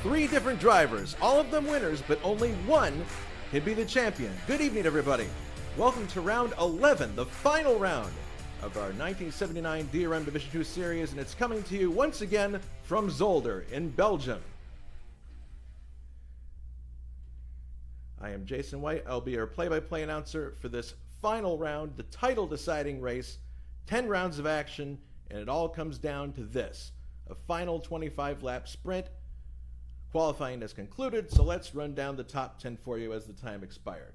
3 different drivers, all of them winners, but only one can be the champion. Good evening, everybody. Welcome to round 11, the final round of our 1979 DRM Division 2 series, and it's coming to you once again from Zolder in Belgium. I am Jason White. I'll be your play-by-play announcer for this final round, the title-deciding race. 10 rounds of action, and it all comes down to this: a final 25-lap sprint. Qualifying has concluded, so let's run down the top 10 for you as the time expired.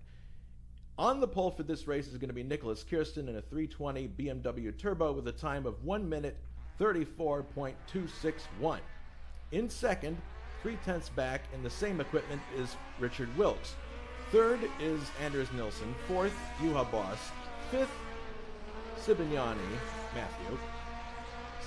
On the pole for this race is going to be Nicholas Kirsten in a 320 BMW Turbo with a time of 1 minute 34.261. In second, 3/10 back in the same equipment, is Richard Wilkes. Third is Anders Nilsson. Fourth, Juha Boss. Fifth, Sibignani, Matthew.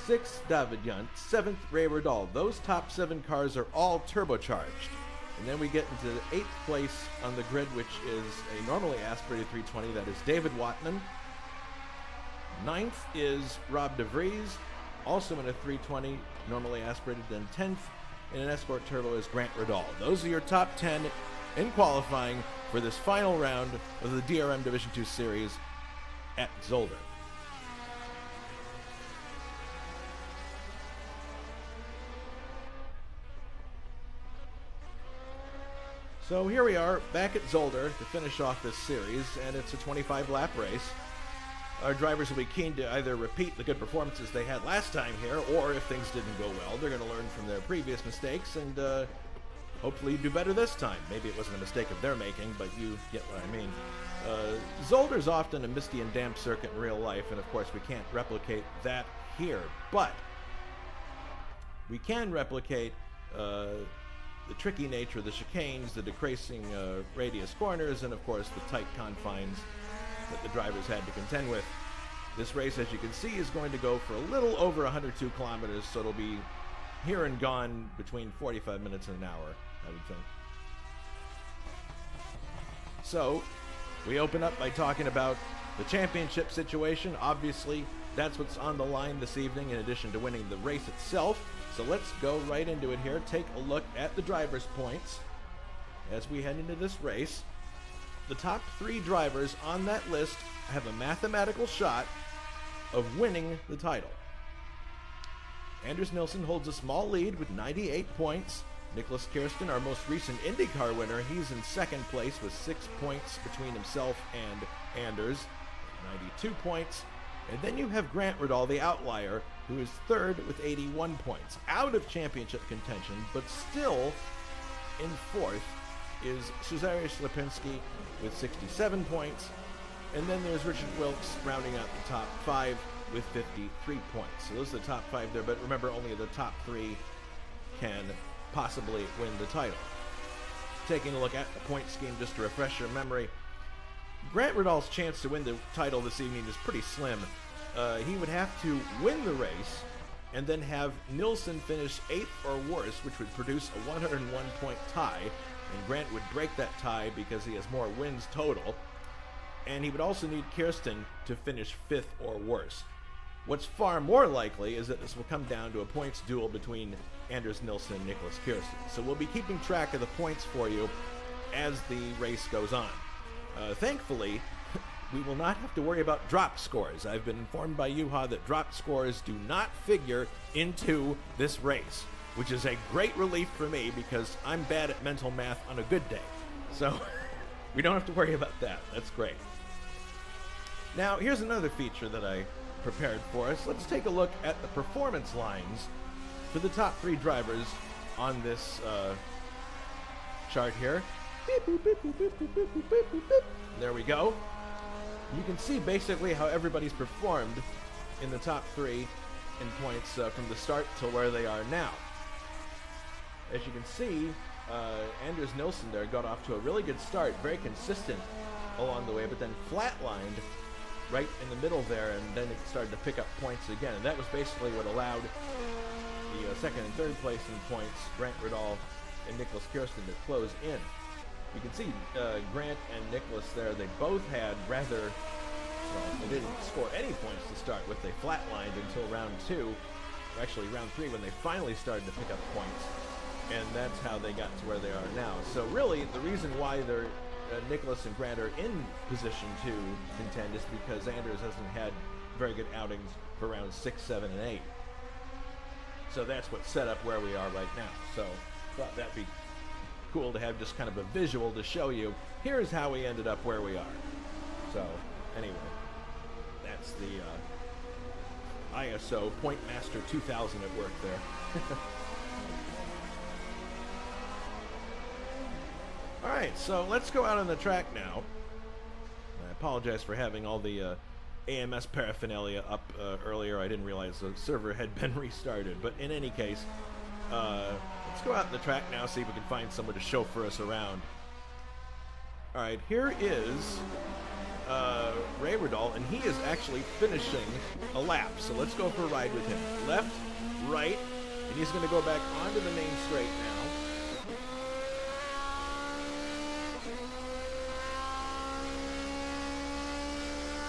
Sixth, David Yunt. Seventh, Ray Riddall. Those top 7 cars are all turbocharged. And then we get into the 8th place on the grid, which is a normally aspirated 320. That is David Watman. 9th is Rob DeVries, also in a 320, normally aspirated. Then 10th in an Escort Turbo is Grant Riddall. Those are your top 10 in qualifying for this final round of the DRM Division 2 series at Zolder. So here we are back at Zolder to finish off this series, and it's a 25-lap race. Our drivers will be keen to either repeat the good performances they had last time here, or if things didn't go well, they're going to learn from their previous mistakes and hopefully do better this time. Maybe it wasn't a mistake of their making, but you get what I mean. Zolder's often a misty and damp circuit in real life, and of course we can't replicate that here, but we can replicate the tricky nature of the chicanes, the decreasing radius corners, and of course the tight confines that the drivers had to contend with. This race, as you can see, is going to go for a little over 102 kilometers, so it'll be here and gone between 45 minutes and an hour, I would think. So, we open up by talking about the championship situation. Obviously, that's what's on the line this evening, in addition to winning the race itself. So let's go right into it here. Take a look at the drivers' points as we head into this race. The top 3 drivers on that list have a mathematical shot of winning the title. Anders Nilsson holds a small lead with 98 points. Nicholas Kirsten, our most recent IndyCar winner, he's in second place with 6 points between himself and Anders, 92 points. And then you have Grant Riddall, the outlier, who is third with 81 points. Out of championship contention, but still in fourth, is Cezary Slipinski with 67 points. And then there's Richard Wilkes rounding out the top 5 with 53 points. So those are the top 5 there, but remember, only the top 3 can possibly win the title. Taking a look at the point scheme just to refresh your memory, Grant Riddall's chance to win the title this evening is pretty slim. He would have to win the race and then have Nilsson finish 8th or worse, which would produce a 101-point tie, and Grant would break that tie because he has more wins total. And he would also need Kirsten to finish 5th or worse. What's far more likely is that this will come down to a points duel between Anders Nilsson and Nicholas Kirsten. So we'll be keeping track of the points for you as the race goes on. Thankfully, we will not have to worry about drop scores. I've been informed by Juha that drop scores do not figure into this race, which is a great relief for me because I'm bad at mental math on a good day. So we don't have to worry about that. That's great. Now, here's another feature that I prepared for us. Let's take a look at the performance lines for the top 3 drivers on this chart here. There we go. You can see basically how everybody's performed in the top 3 in points from the start till where they are now. As you can see, Anders Nilsson there got off to a really good start, very consistent along the way, but then flatlined right in the middle there, and then it started to pick up points again. And that was basically what allowed the second and third place in points, Grant Riddall and Nicholas Kirsten, to close in. You can see Grant and Nicholas there, they both had rather, well, they didn't score any points to start with. They flatlined until round 2, or actually round 3, when they finally started to pick up points. and that's how they got to where they are now. So really, the reason why they're Nicholas and Grant are in position to contend is because Anders hasn't had very good outings for rounds 6, 7, and 8. So that's what set up where we are right now. So thought that'd be cool to have just kind of a visual to show you, here's how we ended up where we are. So anyway, that's the ISO Point Master 2000 at work there. All right, so let's go out on the track now. I apologize for having all the AMS paraphernalia up earlier. I didn't realize the server had been restarted. But in any case, let's go out on the track now, see if we can find someone to chauffeur us around. All right, here is Ray Riddall, and he is actually finishing a lap. So let's go for a ride with him. Left, right, and he's going to go back onto the main straight now.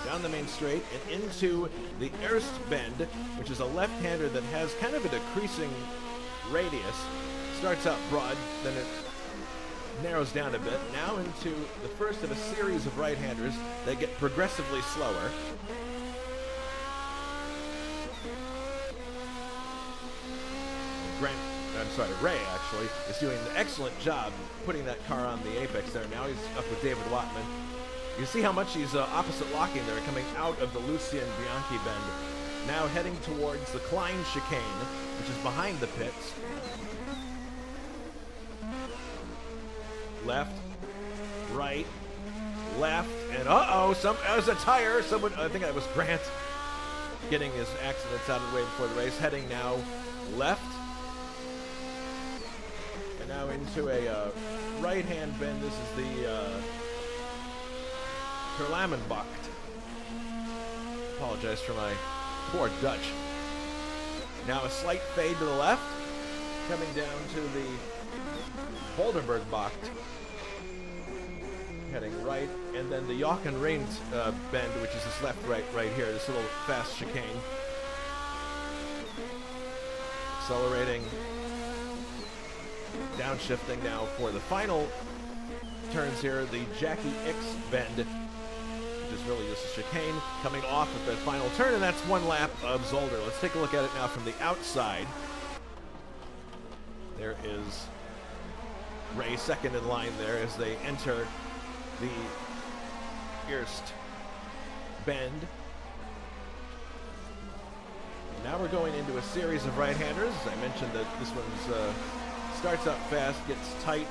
Down the main straight and into the Erst bend, which is a left-hander that has kind of a decreasing radius. Starts out broad, then it narrows down a bit. Now into the first of a series of right-handers that get progressively slower. Ray actually is doing an excellent job putting that car on the apex there. Now he's up with David Wattman. You see how much he's opposite locking there, coming out of the Lucien Bianchi bend. Now heading towards the Klein chicane, which is behind the pits. Left, right, left, and there's a tire. Someone, I think that was Grant, getting his accidents out of the way before the race. Heading now left, and now into a right-hand bend. This is the Terlamenbacht. Apologize for my poor Dutch. Now a slight fade to the left, coming down to the Holderberg-Bacht. Heading right, and then the Jochen Rindt bend, which is this left-right right here, this little fast chicane. Accelerating, downshifting now for the final turns here, the Jackie X bend, which is really just a chicane, coming off at the final turn, and that's one lap of Zolder. Let's take a look at it now from the outside. There is Ray second in line there as they enter the Erst bend. And now we're going into a series of right-handers. I mentioned that this one starts out fast, gets tight.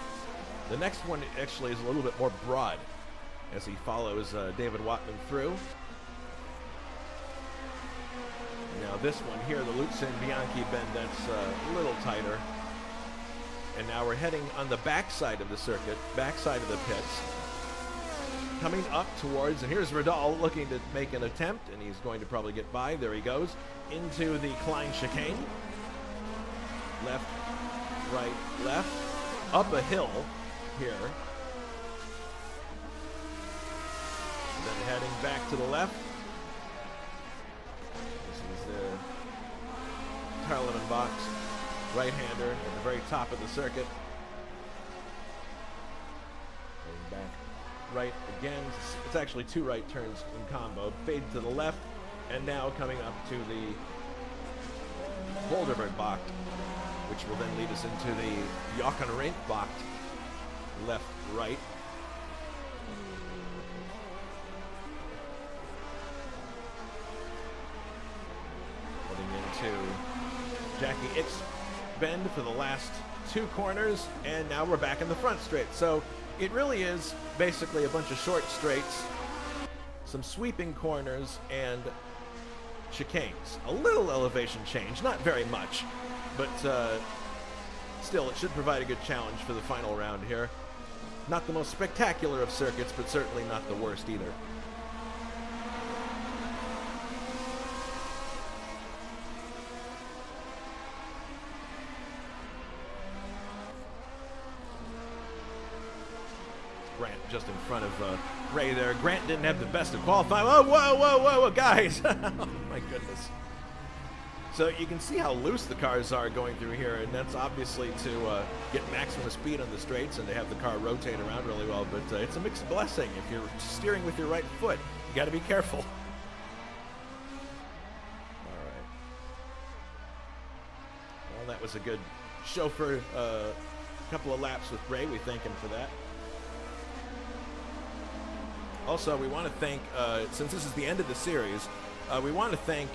The next one actually is a little bit more broad as he follows David Wattman through. Now this one here, the Lucien Bianchi bend, that's a little tighter. And now we're heading on the backside of the circuit, backside of the pits. Coming up towards, and here's Riddall looking to make an attempt, and he's going to probably get by. There he goes, into the Klein chicane. Left, right, left, up a hill here. Then heading back to the left. This is the Terlamenbacht right-hander at the very top of the circuit. Going back right again. It's actually two right turns in combo. Fade to the left, and now coming up to the Holderberg-Bacht, which will then lead us into the Jochen Rindt-Bacht, left, right. Heading into Jackie X bend for the last two corners, and now we're back in the front straight. So it really is basically a bunch of short straights, some sweeping corners, and chicanes. A little elevation change, not very much, but still it should provide a good challenge for the final round here. Not the most spectacular of circuits, but certainly not the worst either. Grant just in front of Ray there. Grant didn't have the best of qualifying. Oh, whoa, guys. Oh, my goodness. So you can see how loose the cars are going through here, and that's obviously to get maximum speed on the straights and to have the car rotate around really well, but it's a mixed blessing. If you're steering with your right foot, you got to be careful. All right. Well, that was a good chauffeur, couple of laps with Ray. We thank him for that. Also, we want to thank, since this is the end of the series, we want to thank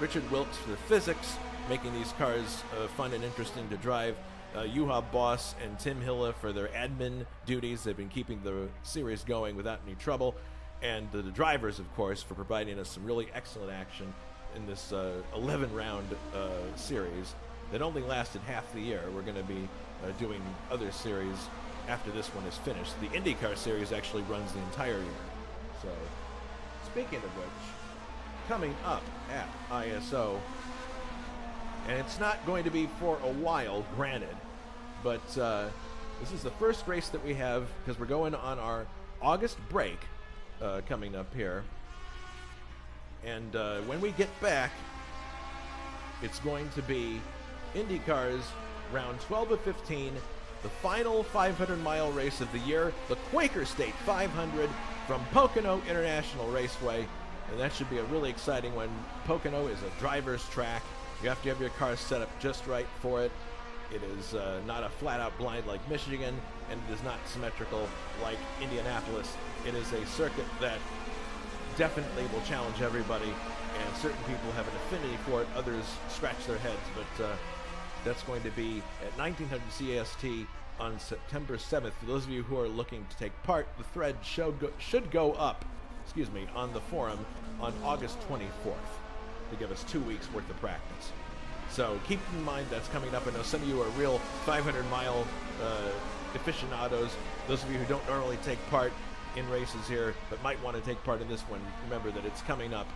Richard Wilkes for the physics, making these cars fun and interesting to drive, Juha Boss and Tim Hilla for their admin duties. They've been keeping the series going without any trouble, and the drivers, of course, for providing us some really excellent action in this 11-round series that only lasted half the year. We're going to be doing other series after this one is finished. The IndyCar series actually runs the entire year. So, speaking of which, coming up at ISO, and it's not going to be for a while, granted, but this is the first race that we have, because we're going on our August break coming up here, and when we get back, it's going to be IndyCar's round 12 of 15, the final 500-mile race of the year, the Quaker State 500 from Pocono International Raceway. And that should be a really exciting one. Pocono is a driver's track. You have to have your car set up just right for it. It is not a flat-out blind like Michigan, and it is not symmetrical like Indianapolis. It is a circuit that definitely will challenge everybody, and certain people have an affinity for it. Others scratch their heads, but that's going to be at 1900 CAST on September 7th. For those of you who are looking to take part, the thread should go up, on the forum on August 24th to give us 2 weeks worth of practice. So keep in mind that's coming up. I know some of you are real 500-mile aficionados. Those of you who don't normally take part in races here but might want to take part in this one, remember that it's coming up.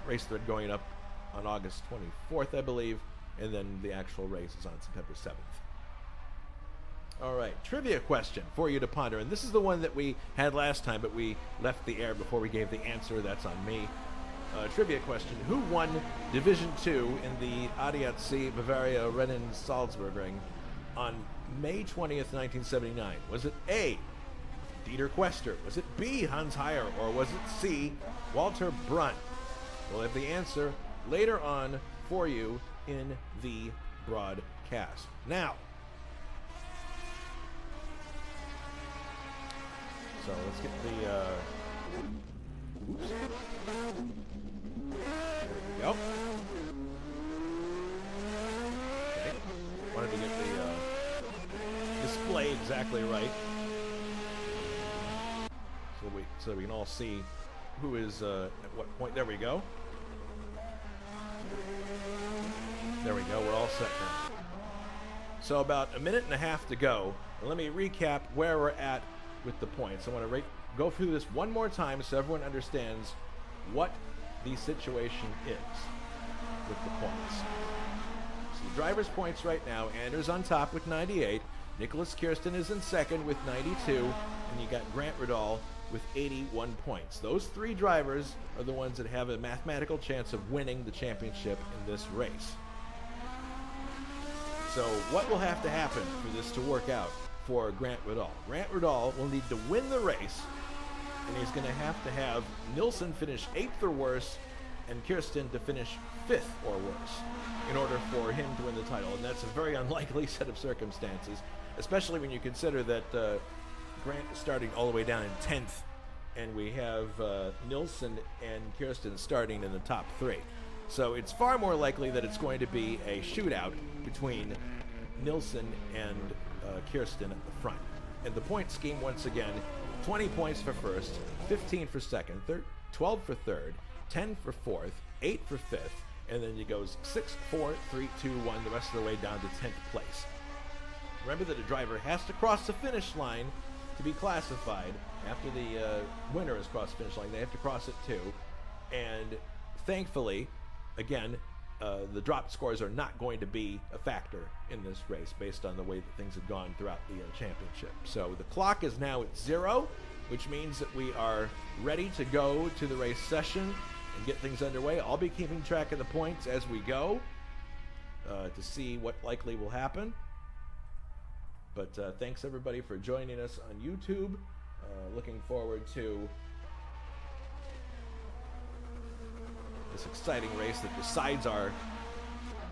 Race thread going up on August 24th, I believe, and then the actual race is on September 7th. All right, trivia question for you to ponder, and this is the one that we had last time, but we left the air before we gave the answer. That's on me. Trivia question: who won Division 2 in the ADAC Rennen Salzburg Ring on May 20th, 1979? Was it A, Dieter Quester? Was it B, Hans Heyer? Or was it C, Walter Brunt? We'll have the answer later on for you in the broadcast. Now, so let's get the, oops. There we go. Okay. Wanted to get the display exactly right, so we can all see who is at what point. There we go. There we go. We're all set now. So about a minute and a half to go. And let me recap where we're at with the points. I want to go through this one more time so everyone understands what the situation is with the points. So the driver's points right now: Anders on top with 98, Nicholas Kirsten is in second with 92, and you got Grant Riddall with 81 points. Those three drivers are the ones that have a mathematical chance of winning the championship in this race. So what will have to happen for this to work out for Grant Riddall? Grant Riddall will need to win the race, and he's going to have Nilsson finish 8th or worse and Kirsten to finish 5th or worse in order for him to win the title. And that's a very unlikely set of circumstances, especially when you consider that Grant is starting all the way down in 10th, and we have Nilsson and Kirsten starting in the top 3. So it's far more likely that it's going to be a shootout between Nilsson and Kirsten at the front. And the point scheme, once again: 20 points for first, 15 for second, 12 for third, 10 for fourth, 8 for fifth, and then it goes 6, 4, 3, 2, 1, the rest of the way down to 10th place. Remember that a driver has to cross the finish line to be classified. After the winner has crossed the finish line, they have to cross it too. And thankfully, again, the drop scores are not going to be a factor in this race based on the way that things have gone throughout the championship. So the clock is now at 0, which means that we are ready to go to the race session. and get things underway. I'll be keeping track of the points as we go to see what likely will happen. But thanks everybody for joining us on YouTube. Looking forward to this exciting race that decides our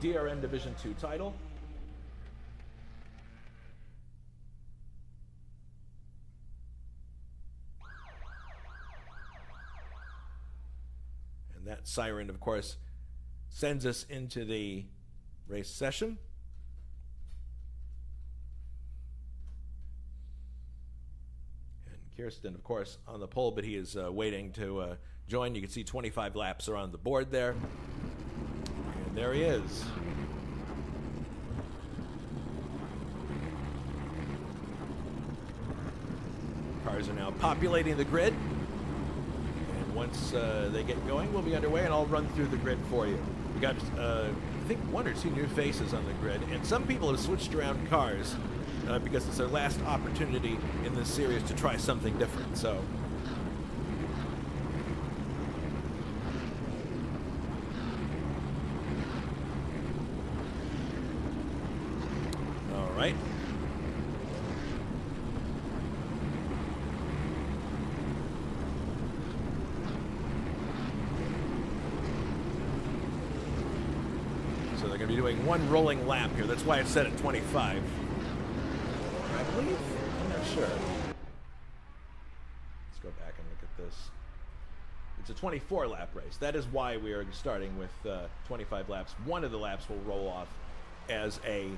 DRM Division 2 title. And that siren, of course, sends us into the race session. And Kirsten, of course, on the pole, but he is waiting to join. You can see 25 laps are on the board there. And there he is. Cars are now populating the grid. And once they get going, we'll be underway, and I'll run through the grid for you. We got, I think, 1 or 2 new faces on the grid, and some people have switched around cars because it's their last opportunity in this series to try something different. So. All right. So they're going to be doing 1 rolling lap here. That's why it's set at 25. I believe. I'm not sure. Let's go back and look at this. It's a 24-lap race. That is why we are starting with 25 laps. 1 of the laps will roll off as a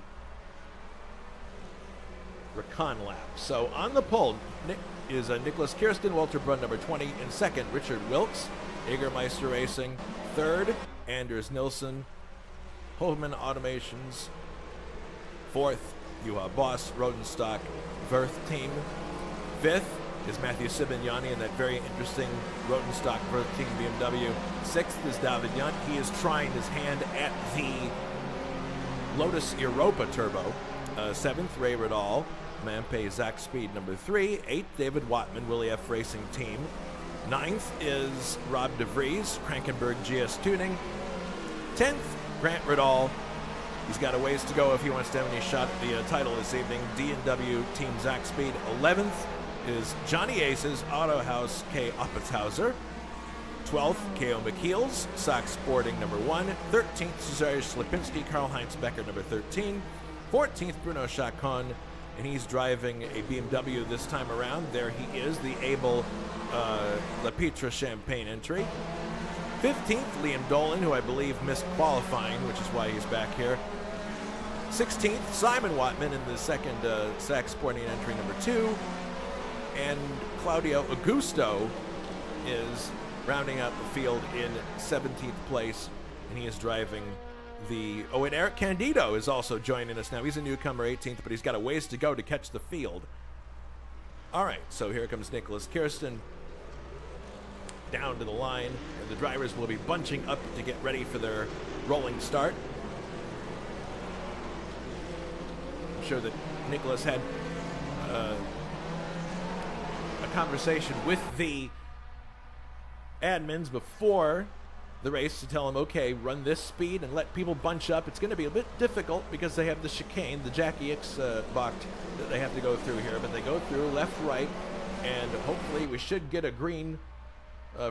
recon lap. So on the pole is Nicholas Kirsten, Walter Brunn, number 20. In second, Richard Wilkes, Egermeister Racing. Third, Anders Nilsson, Hoffman Automations. Fourth, Juha Boss, Rodenstock, Verth team. Fifth is Matthew Sibignani in that very interesting Rodenstock Verth team BMW. Sixth is David Yunt. He is trying his hand at the Lotus Europa Turbo. Seventh, Ray Riddall, Mampe Zach Speed, number 3. Eighth, David Wattman, Willie F. Racing team. Ninth is Rob DeVries, Krankenberg GS Tuning. 10th, Grant Riddall. He's got a ways to go if he wants to have any shot at the title this evening. D&W Team Zach Speed. 11th is Johnny Aces, Auto House K. Oppitzhauser. 12th, K.O. McKeels, Sox Sporting, number 1. 13th, Cesare Slipinski, Karl-Heinz Becker, number 13. 14th, Bruno Chacon, and he's driving a BMW this time around. There he is, the able La Pitre Champagne entry. 15th, Liam Dolan, who I believe missed qualifying, which is why he's back here. 16th, Simon Wattman in the second Sax Sporting entry, number 2. And Claudio Augusto is rounding out the field in 17th place, and he is driving the... Oh, and Eric Candido is also joining us now. He's a newcomer, 18th, but he's got a ways to go to catch the field. All right, so here comes Nicholas Kirsten down to the line, and the drivers will be bunching up to get ready for their rolling start. I'm sure that Nicholas had a conversation with the admins before the race to tell them, okay, run this speed and let people bunch up. It's going to be a bit difficult because they have the chicane, the Jackie X box that they have to go through here, but they go through left, right, and hopefully we should get a green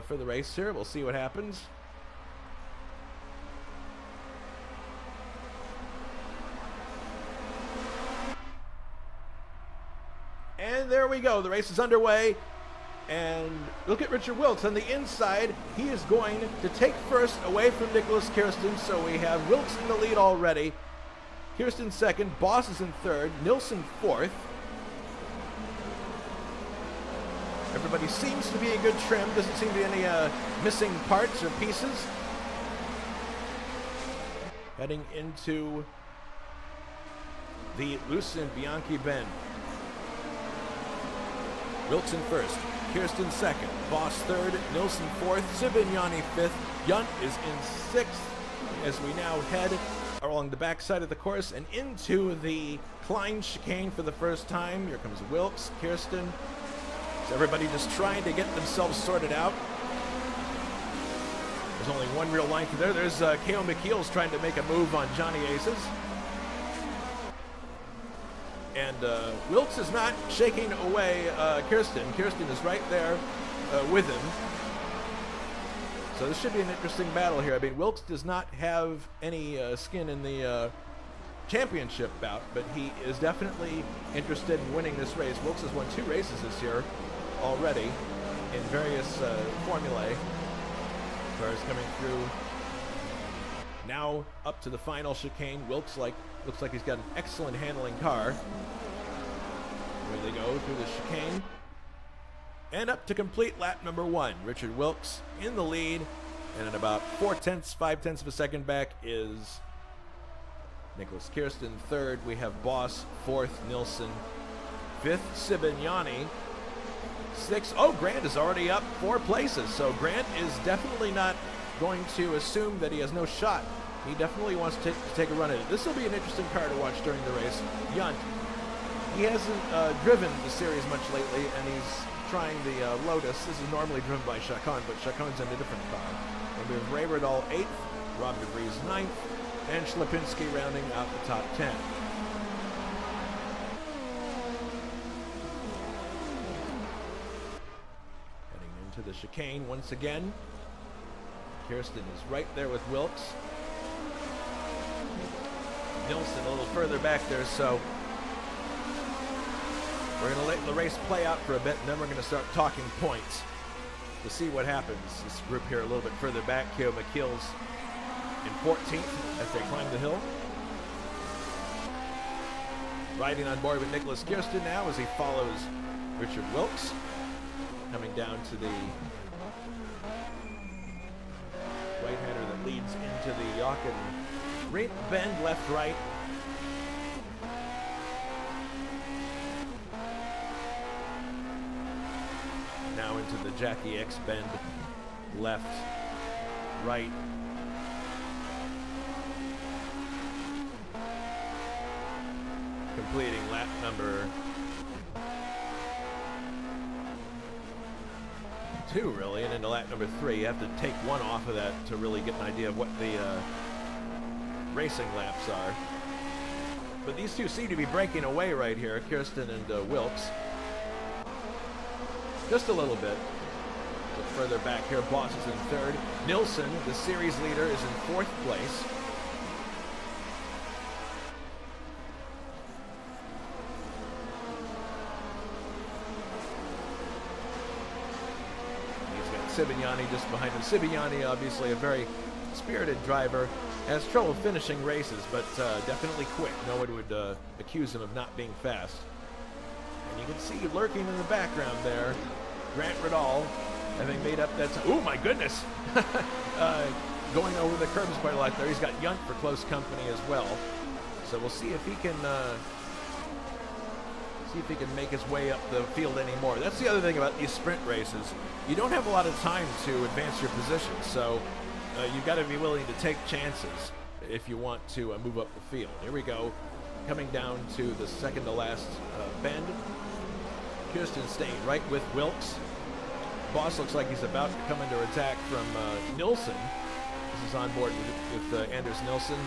for the race here. We'll see what happens. And there we go. The race is underway. And look at Richard Wilkes on the inside. He is going to take first away from Nicholas Kirsten. So we have Wilkes in the lead already. Kirsten second. Boss is in third. Nilsson fourth. Everybody seems to be in good trim. Doesn't seem to be any missing parts or pieces. Heading into the Lucien Bianchi Bend. Wilkes in first. Kirsten second. Boss third. Nilsson fourth. Sibignani fifth. Yunt is in sixth as we now head along the backside of the course and into the Klein chicane for the first time. Here comes Wilkes, Kirsten. Is everybody just trying to get themselves sorted out? There's only one real line through there. There's K.O. McKeel's trying to make a move on Johnny Aces. And Wilkes is not shaking away Kirsten. Kirsten is right there with him. So this should be an interesting battle here. I mean, Wilkes does not have any skin in the championship bout, but he is definitely interested in winning this race. Wilkes has won 2 races this year already in various formulae. Cars coming through. Now up to the final chicane. Wilkes looks like he's got an excellent handling car. Here they go through the chicane. And up to complete lap number 1. Richard Wilkes in the lead. And at about 5/10 of a second back is Nicholas Kirsten. 3rd, we have Boss. 4th, Nilsson. 5th, Sibignani. 6th, oh, Grant is already up 4 places. So Grant is definitely not going to assume that he has no shot. He definitely wants to take a run at it. This will be an interesting car to watch during the race. Yunt, he hasn't driven the series much lately, and he's trying the Lotus. This is normally driven by Chacon, but Chacon's in a different car. And we have Ray Riddall 8th, Rob DeVries 9th, and Schlapinski rounding out the top 10. Heading into the chicane once again. Kirsten is right there with Wilkes. Nilsson a little further back there, so we're going to let the race play out for a bit, and then we're going to start talking points to see what happens. This group here a little bit further back. K.O. McKeel's in 14th as they climb the hill. Riding on board with Nicholas Kirsten now as he follows Richard Wilkes. Coming down to the right-hander that leads into the Jochen bend left-right. Now into the Jackie X bend left, right. Completing lap number 2, really, and into lap number 3. You have to take one off of that to really get an idea of what the racing laps are. But these two seem to be breaking away right here, Kirsten and Wilkes. Just a little bit. Look further back here, Boss is in 3rd. Nilsson, the series leader, is in 4th place. Sibignani just behind him. Sibignani, obviously a very spirited driver, has trouble finishing races, but definitely quick. No one would accuse him of not being fast. And you can see lurking in the background there, Grant Riddall, having made up that time. Oh my goodness! Going over the curbs quite a lot there. He's got Yunt for close company as well. So we'll see if he can make his way up the field anymore. That's the other thing about these sprint races. You don't have a lot of time to advance your position, so you've got to be willing to take chances if you want to move up the field. Here we go, coming down to the second to last bend. Kirsten staying right with Wilkes. Boss looks like he's about to come under attack from Nilsson. This is on board with Anders Nilsson.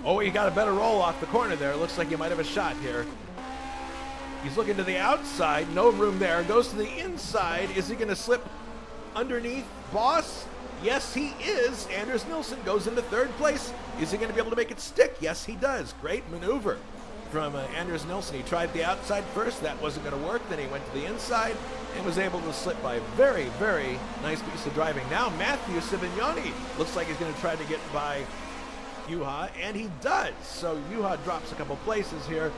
Oh, he got a better roll off the corner there. Looks like he might have a shot here. He's looking to the outside. No room there. Goes to the inside. Is he going to slip underneath Boss? Yes, he is. Anders Nilsson goes into 3rd place. Is he going to be able to make it stick? Yes, he does. Great maneuver from Anders Nilsson. He tried the outside first. That wasn't going to work. Then he went to the inside and was able to slip by a very, very nice piece of driving. Now Matthew Sibignani looks like he's going to try to get by Juha, and he does. So Juha drops a couple places here.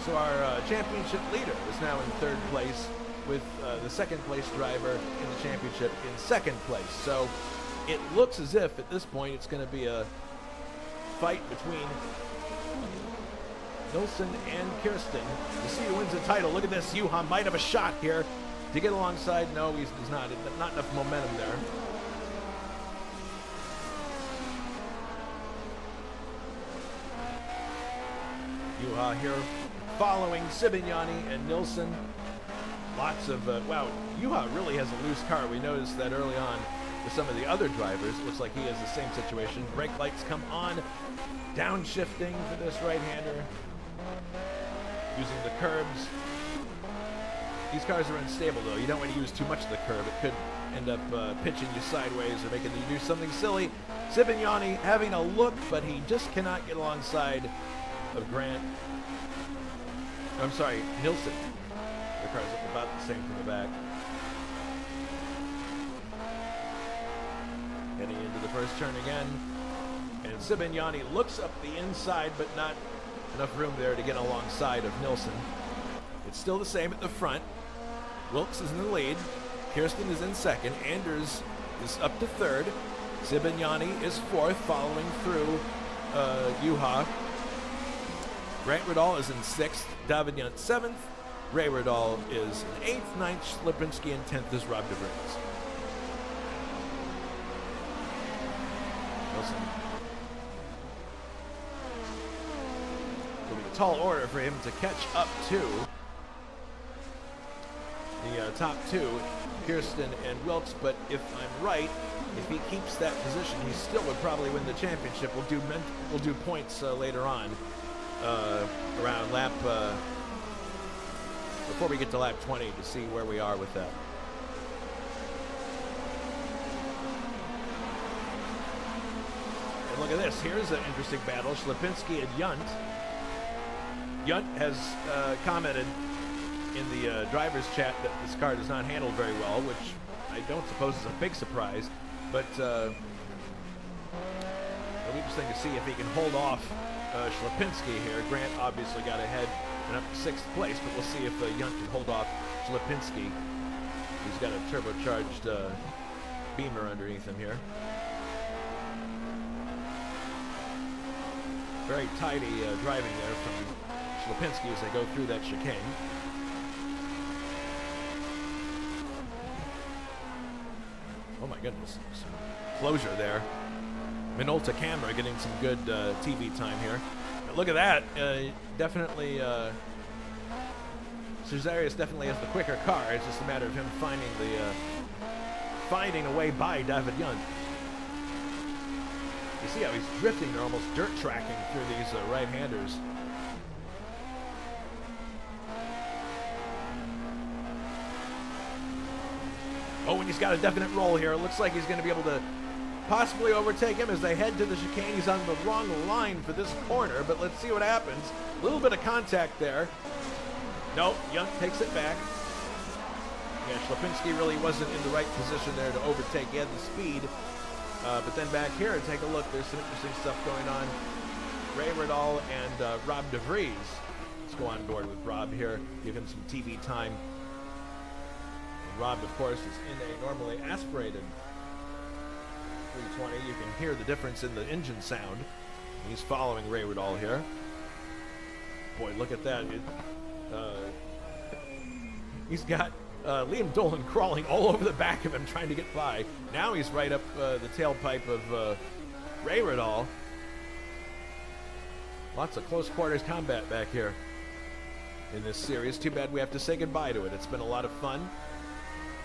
So our championship leader is now in 3rd place, with the 2nd place driver in the championship in 2nd place. So it looks as if at this point it's going to be a fight between Nilsson and Kirsten to see who wins the title. Look at this. Juha might have a shot here to get alongside. No, he's not. Not enough momentum there. Juha here following Sibignani and Nilsson. Lots of, wow, Juha really has a loose car. We noticed that early on with some of the other drivers. It looks like he has the same situation. Brake lights come on. Downshifting for this right-hander. Using the curbs. These cars are unstable, though. You don't want to use too much of the curb. It could end up pitching you sideways or making you do something silly. Sibignani having a look, but he just cannot get alongside of Grant. I'm sorry, Nilsson. The cars look about the same from the back. Heading into the first turn again. And Sibignani looks up the inside, but not enough room there to get alongside of Nilsson. It's still the same at the front. Wilkes is in the lead. Kirsten is in second. Anders is up to third. Sibignani is fourth, following through Juha. Grant Riddall is in sixth. David Yunt seventh. Ray Riddall is in eighth. Ninth, Lipinski, and 10th is Rob DeVries. Wilson. It'll be a tall order for him to catch up to the top two, Kirsten and Wilkes, but if I'm right, if he keeps that position, he still would probably win the championship. We'll do points later on around lap before we get to lap 20 to see where we are with that. And look at this. Here's an interesting battle. Lipinski and Yunt. Yunt has commented in the driver's chat that this car does not handle very well, which I don't suppose is a big surprise, but it'll be interesting to see if he can hold off Lipinski here. Grant obviously got ahead and up to sixth place, but we'll see if Yunt can hold off Lipinski. He's got a turbocharged Beamer underneath him here. Very tidy driving there from Lipinski as they go through that chicane. Oh my goodness, some closure there. Minolta camera getting some good TV time here. But look at that, definitely, Cesarius definitely has the quicker car. It's just a matter of him finding a way by David Yunt. You see how he's drifting there, almost dirt tracking through these right-handers. Oh, and he's got a definite roll here. It looks like he's going to be able to possibly overtake him as they head to the chicane. He's on the wrong line for this corner, but let's see what happens. A little bit of contact there. Nope, Yunt takes it back. Yeah, Lipinski really wasn't in the right position there to overtake. He had the speed. But then back here, take a look. There's some interesting stuff going on. Ray Riddall and Rob DeVries. Let's go on board with Rob here. Give him some TV time. And Rob, of course, is in a normally aspirated 320. You can hear the difference in the engine sound. He's following Ray Riddall here. Boy, look at that. He's got Liam Dolan crawling all over the back of him trying to get by. Now he's right up the tailpipe of Ray Riddall. Lots of close quarters combat back here in this series. Too bad we have to say goodbye to it. It's been a lot of fun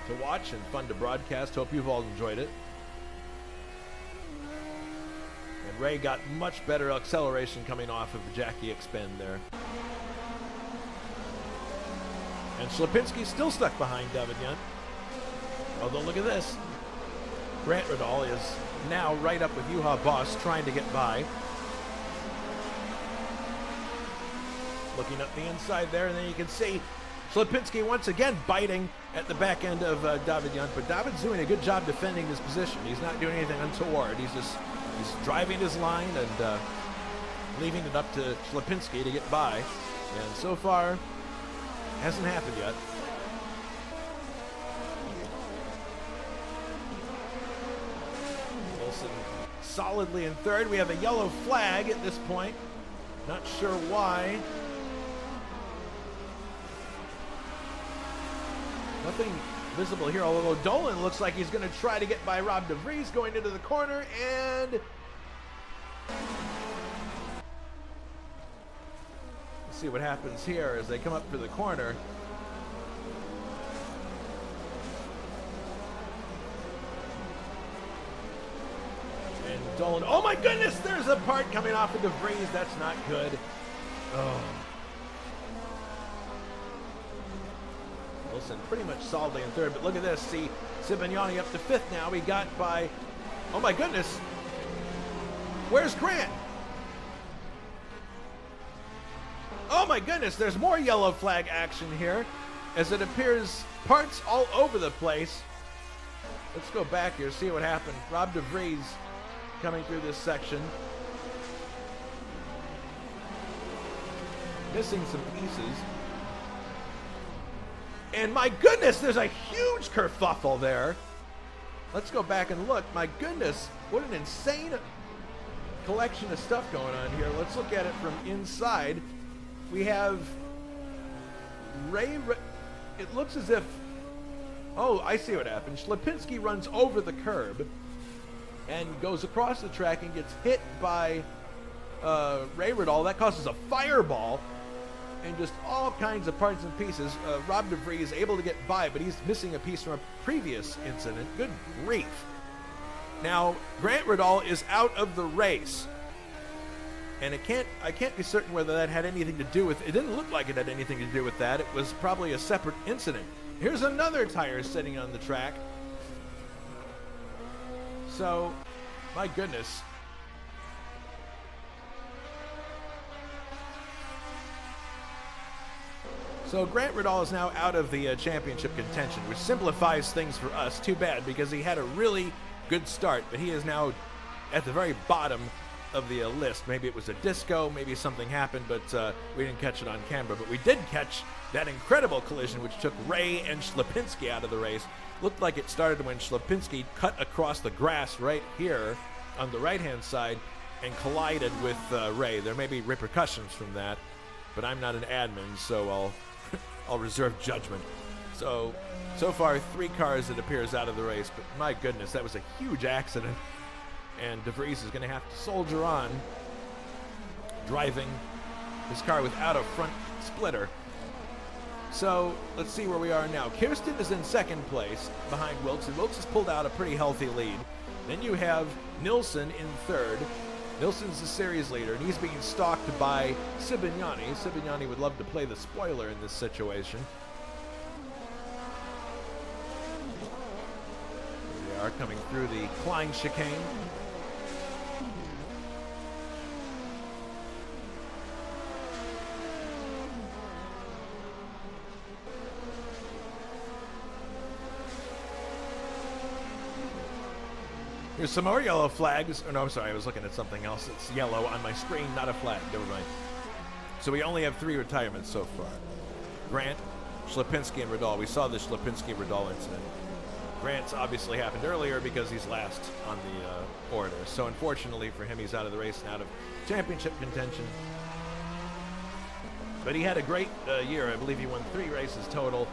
to watch and fun to broadcast. Hope you've all enjoyed it. And Ray got much better acceleration coming off of the Jackie Expend there. And Lipinski still stuck behind David Yunt. Although look at this. Grant Riddall is now right up with Juha Boss trying to get by. Looking up the inside there, and then you can see Lipinski once again biting at the back end of David Yunt. But David's doing a good job defending his position. He's not doing anything untoward. He's driving his line and leaving it up to Lipinski to get by. And so far, hasn't happened yet. Wilson solidly in third. We have a yellow flag at this point. Not sure why. Nothing visible here, although Dolan looks like he's going to try to get by Rob DeVries going into the corner, and see what happens here as they come up for the corner. And Dolan, oh my goodness, there's a part coming off of De Vries. That's not good. Oh. Wilson pretty much solidly in third, but look at this. See, Sibignani up to fifth now. We got by, oh my goodness, where's Grant? Oh my goodness, there's more yellow flag action here, as it appears parts all over the place. Let's go back here, see what happened. Rob De Vries coming through this section. Missing some pieces. And my goodness, there's a huge kerfuffle there. Let's go back and look. My goodness, what an insane collection of stuff going on here. Let's look at it from inside. We have Ray. It looks as if, oh, I see what happened. Ślepinski runs over the curb and goes across the track and gets hit by Ray Riddall. That causes a fireball and just all kinds of parts and pieces. Rob De Vries is able to get by, but he's missing a piece from a previous incident. Good grief. Now, Grant Riddall is out of the race. And I can't be certain whether that had anything to do with, it didn't look like it had anything to do with that. It was probably a separate incident. Here's another tire sitting on the track. So, my goodness. So Grant Riddall is now out of the championship contention, which simplifies things for us. Too bad, because he had a really good start, but he is now at the very bottom of the list. Maybe it was a disco, maybe something happened, but we didn't catch it on camera. But we did catch that incredible collision which took Ray and Ślepinski out of the race. Looked like it started when Ślepinski cut across the grass right here on the right-hand side and collided with Ray. There may be repercussions from that, but I'm not an admin, so I'll reserve judgment. So far, 3 cars, it appears, out of the race, but my goodness, that was a huge accident. And De Vries is going to have to soldier on, driving his car without a front splitter. So let's see where we are now. Kirsten is in second place behind Wilkes, and Wilkes has pulled out a pretty healthy lead. Then you have Nilsson in third. Nilsson's the series leader, and he's being stalked by Sibignani. Sibignani would love to play the spoiler in this situation. Here we are coming through the Klein chicane. Here's some more yellow flags. Oh, no, I'm sorry. I was looking at something else. It's yellow on my screen, not a flag. Never mind. So we only have 3 retirements so far. Grant, Ślepinski, and Riddall. We saw the Ślepinski-Riddall incident. Grant's obviously happened earlier because he's last on the order. So unfortunately for him, he's out of the race and out of championship contention. But he had a great year. I believe he won 3 races total.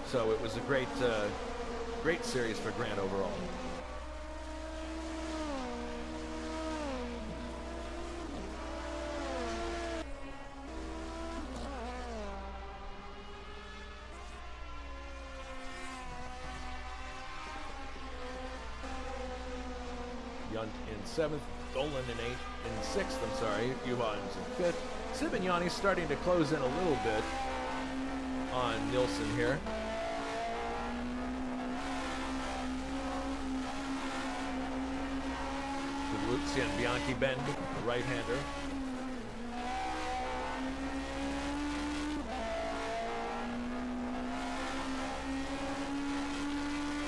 So it was a great series for Grant overall. Yunt in 7th, Dolan in 6th, I'm sorry, Juhans in 5th. Sibignani starting to close in a little bit on Nilsson here. The Lucian Bianchi bend, the right-hander.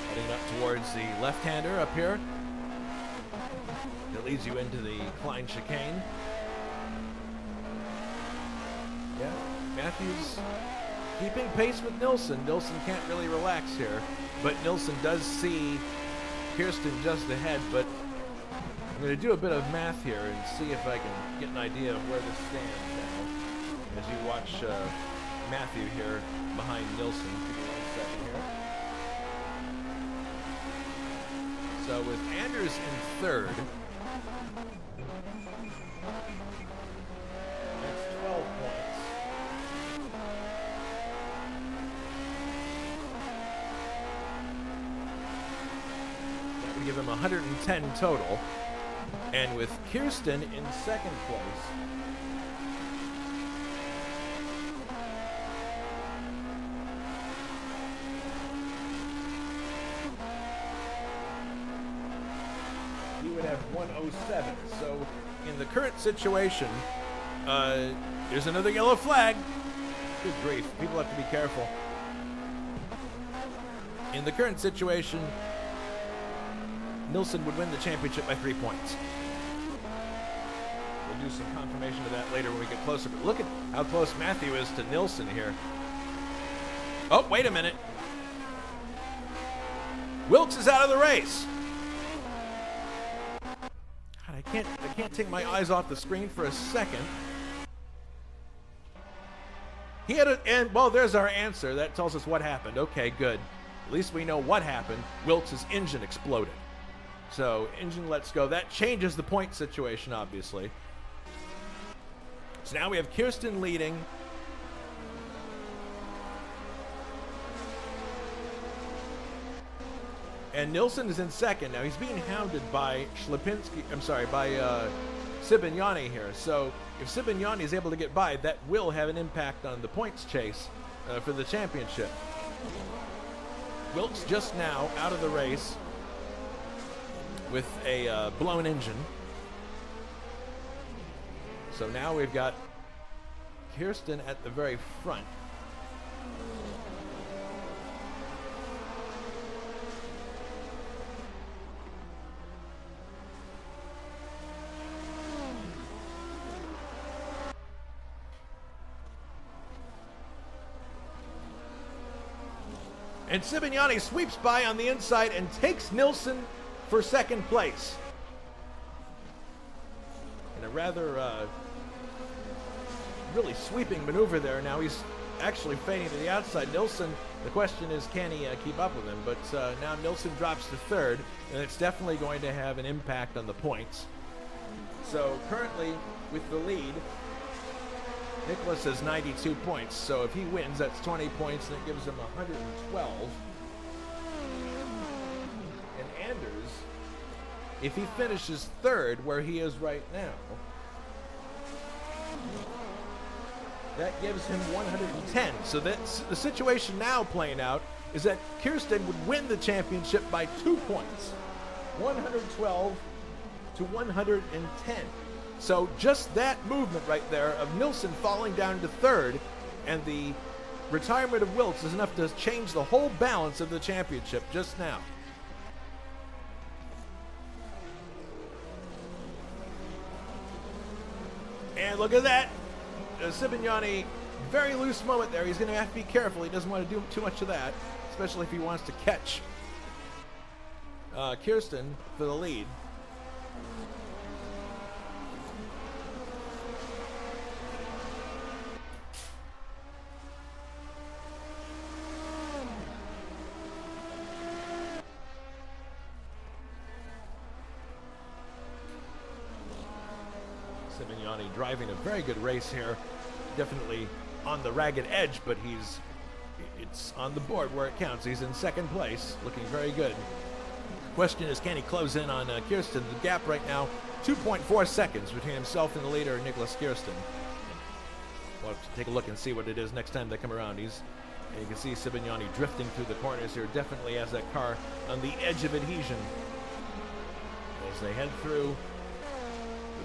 Heading up towards the left-hander up here. That leads you into the Klein chicane. Yeah, Matthews keeping pace with Nilsson. Nilsson can't really relax here, but Nilsson does see Kirsten just ahead. But I'm going to do a bit of math here and see if I can get an idea of where this stands now. As you watch Matthew here behind Nilsson. Give me 1 second here. So with Anders in third, that's 12 points. would give him 110 total. And with Kirsten in second place, he would have 107. So in the current situation, there's another yellow flag. Good grief, people have to be careful. In the current situation, Nilsson would win the championship by 3 points. We'll do some confirmation of that later when we get closer, but look at how close Matthew is to Nilsson here. Oh, wait a minute. Wilkes is out of the race. God, I can't take my eyes off the screen for a second. He had well, there's our answer. That tells us what happened. Okay, good. At least we know what happened. Wilkes' engine exploded. So, engine lets go. That changes the point situation, obviously. So now we have Kirsten leading. And Nilsson is in second. Now, he's being hounded by Sibignani here. So, if Sibignani is able to get by, that will have an impact on the points chase for the championship. Wilkes just now out of the race with a blown engine. So now we've got Kirsten at the very front. And Sibignani sweeps by on the inside and takes Nilsson for second place. In a rather really sweeping maneuver there. Now he's actually fading to the outside. Nilsson, the question is, can he keep up with him? But now Nilsson drops to third, and it's definitely going to have an impact on the points. So currently with the lead, Nicholas has 92 points, so if he wins, that's 20 points, and it gives him 112. And Anders, if he finishes third, where he is right now, that gives him 110. So that's the situation now playing out is that Kirsten would win the championship by 2 points, 112 to 110. So just that movement right there of Nilsson falling down to third and the retirement of Wilkes is enough to change the whole balance of the championship just now. And look at that. Sibignani, very loose moment there. He's going to have to be careful. He doesn't want to do too much of that, especially if he wants to catch Kirsten for the lead. Sibignani driving a very good race here. Definitely on the ragged edge, but it's on the board where it counts. He's in second place, looking very good. Question is, can he close in on Kirsten? The gap right now, 2.4 seconds between himself and the leader, Nicholas Kirsten. We'll have to take a look and see what it is next time they come around. And you can see Sibignani drifting through the corners here. Definitely has that car on the edge of adhesion as they head through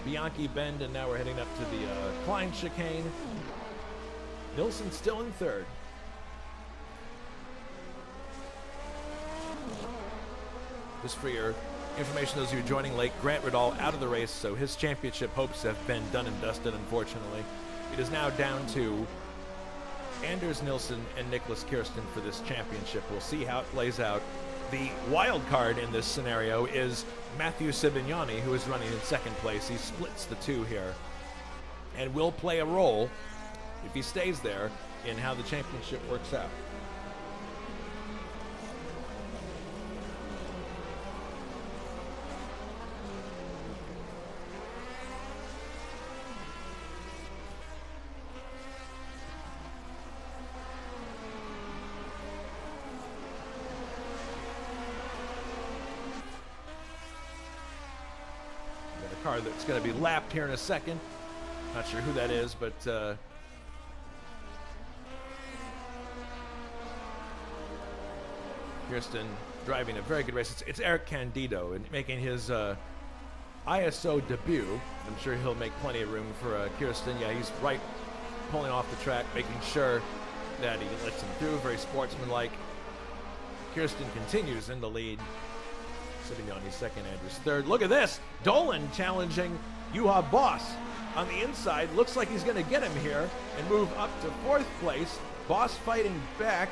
the Bianchi bend, and now we're heading up to the Klein chicane. Nilsson still in third. Just for your information, those of you joining late, Grant Riddall out of the race, so his championship hopes have been done and dusted, unfortunately. It is now down to Anders Nilsson and Nicholas Kirsten for this championship. We'll see how it plays out. The wild card in this scenario is Matthew Sibignani, who is running in second place. He splits the two here and will play a role, if he stays there, in how the championship works out. car that's going to be lapped here in a second. Not sure who that is, but Kirsten driving a very good race. It's Eric Candido and making his ISO debut. I'm sure he'll make plenty of room for Kirsten. Yeah, he's right pulling off the track, making sure that he lets him through. Very sportsmanlike. Kirsten continues in the lead. Sibignani's second, Andrews third. Look at this. Dolan challenging Juha Boss on the inside. Looks like he's going to get him here and move up to fourth place. Boss fighting back.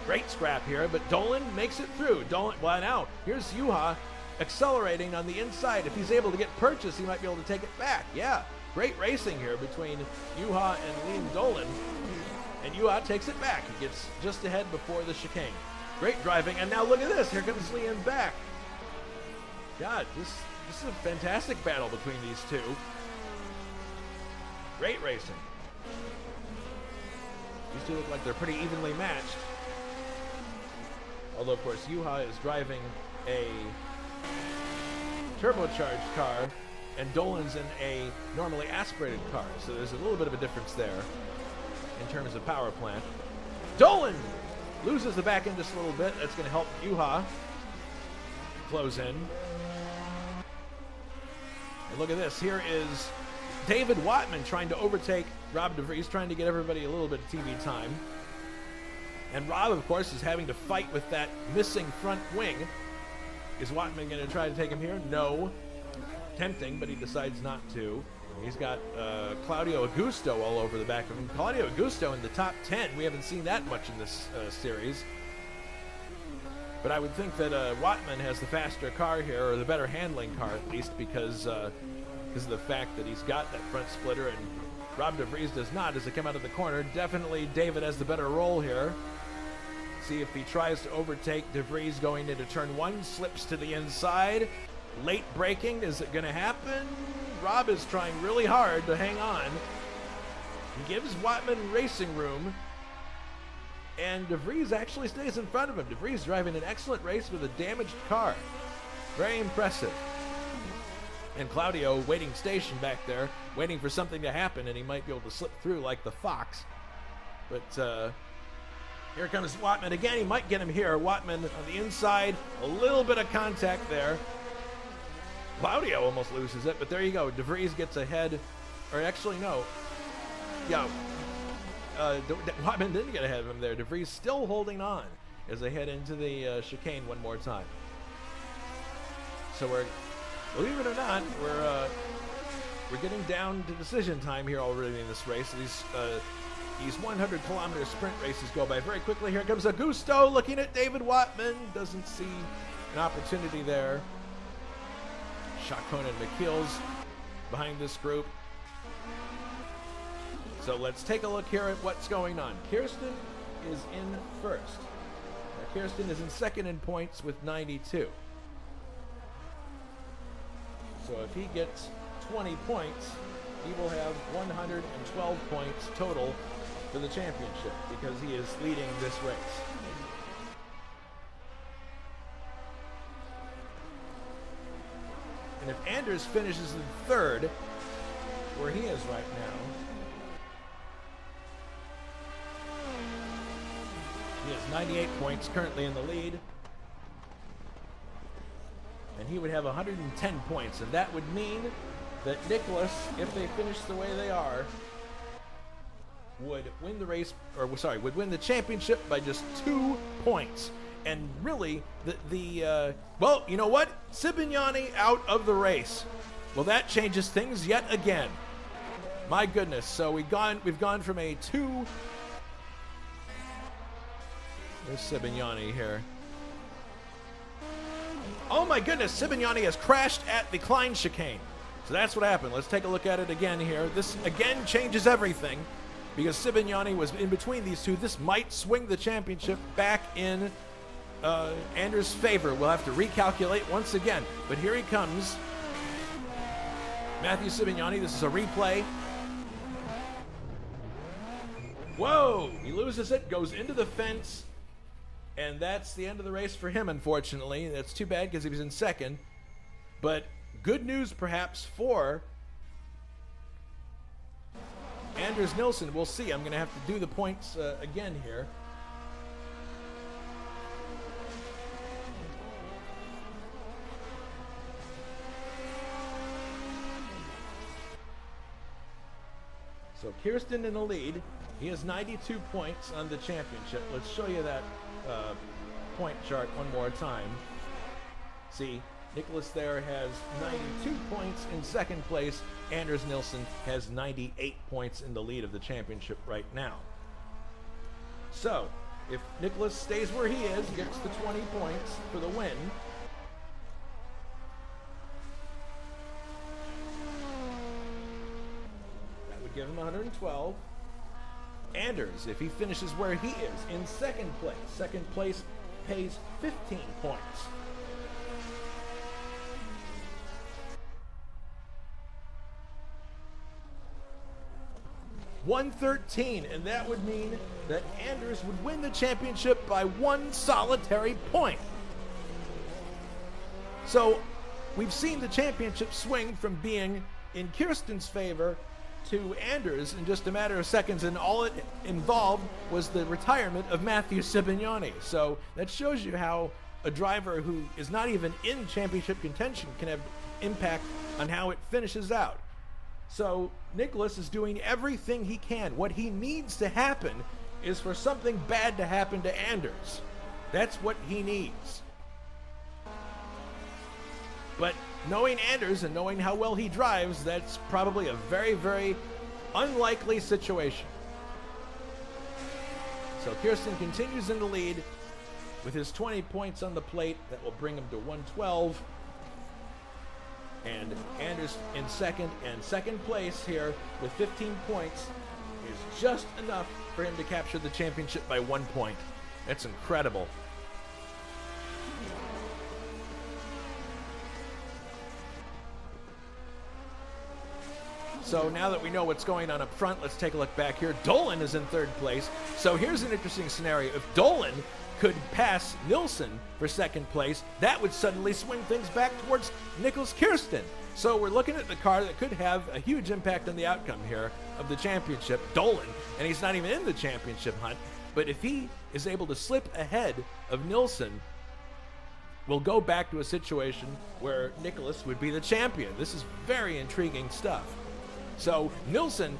Great scrap here, but Dolan makes it through. Dolan, well, now here's Juha accelerating on the inside. If he's able to get purchase, he might be able to take it back. Yeah, great racing here between Juha and Liam Dolan. And Juha takes it back. He gets just ahead before the chicane. Great driving, and now look at this. Here comes Liam back. God, this is a fantastic battle between these two. Great racing. These two look like they're pretty evenly matched. Although, of course, Juha is driving a turbocharged car, and Dolan's in a normally aspirated car. So there's a little bit of a difference there in terms of power plant. Dolan loses the back end just a little bit. That's going to help Juha close in. And look at this. Here is David Watman trying to overtake Rob DeVries, trying to get everybody a little bit of TV time. And Rob, of course, is having to fight with that missing front wing. Is Watman going to try to take him here? No. Tempting, but he decides not to. He's got Claudio Augusto all over the back of him. Claudio Augusto in the top 10. We haven't seen that much in this series. But I would think that Watman has the faster car here, or the better handling car at least, because of the fact that he's got that front splitter, and Rob DeVries does not as they come out of the corner. Definitely David has the better roll here. See if he tries to overtake DeVries going into turn one, slips to the inside. Late braking, is it going to happen? Rob is trying really hard to hang on. He gives Watman racing room, and DeVries actually stays in front of him. DeVries driving an excellent race with a damaged car. Very impressive. And Claudio waiting station back there, waiting for something to happen, and he might be able to slip through like the fox. But here comes Watman again. He might get him here. Watman on the inside, a little bit of contact there. Claudio almost loses it, but there you go. DeVries gets ahead, or actually no. Yeah, Watman didn't get ahead of him there. DeVries still holding on as they head into the chicane one more time. So we're, believe it or not, we're getting down to decision time here already in this race. These 100-kilometer sprint races go by very quickly. Here comes Augusto looking at David Watman. Doesn't see an opportunity there. Chacon and McKeel's behind this group. So let's take a look here at what's going on. Kirsten is in first. Now, Kirsten is in second in points with 92. So if he gets 20 points, he will have 112 points total for the championship because he is leading this race. And if Anders finishes in third, where he is right now, he has 98 points currently in the lead. And he would have 110 points, and that would mean that Nicholas, if they finish the way they are, would win the race, or sorry, would win the championship by just 2 points. And really, well, you know what? Sibignani out of the race. Well, that changes things yet again. My goodness. So we've gone from a 2. There's Sibignani here. Oh my goodness, Sibignani has crashed at the Klein chicane. So that's what happened. Let's take a look at it again here. This again changes everything because Sibignani was in between these two. This might swing the championship back in Anders' favor. We'll have to recalculate once again. But here he comes. Matthew Sibignani. This is a replay. Whoa! He loses it, goes into the fence. And that's the end of the race for him, unfortunately. That's too bad because he was in second. But good news perhaps for Anders Nilsson. We'll see. I'm going to have to do the points again here. So Kirsten in the lead. He has 92 points on the championship. Let's show you that point chart one more time. See, Nicholas there has 92 points in second place. Anders Nilsson has 98 points in the lead of the championship right now. So, if Nicholas stays where he is, gets the 20 points for the win, that would give him 112. Anders, if he finishes where he is in second place pays 15 points. $113, and that would mean that Anders would win the championship by one solitary point. So we've seen the championship swing from being in Kirsten's favor to Anders in just a matter of seconds, and all it involved was the retirement of Matthew Sibignani. So that shows you how a driver who is not even in championship contention can have impact on how it finishes out. So Nicholas is doing everything he can. What he needs to happen is for something bad to happen to Anders. That's what he needs. But knowing Anders and knowing how well he drives, that's probably a very, very unlikely situation. So Kirsten continues in the lead with his 20 points on the plate. That will bring him to 112. And Anders in second, and second place here with 15 points is just enough for him to capture the championship by 1 point. That's incredible. So now that we know what's going on up front, let's take a look back here. Dolan is in third place. So here's an interesting scenario. If Dolan could pass Nilsson for second place, that would suddenly swing things back towards Nicholas Kirsten. So we're looking at the car that could have a huge impact on the outcome here of the championship. Dolan, and he's not even in the championship hunt, but if he is able to slip ahead of Nilsson, we'll go back to a situation where Nicholas would be the champion. This is very intriguing stuff. So Nilsson,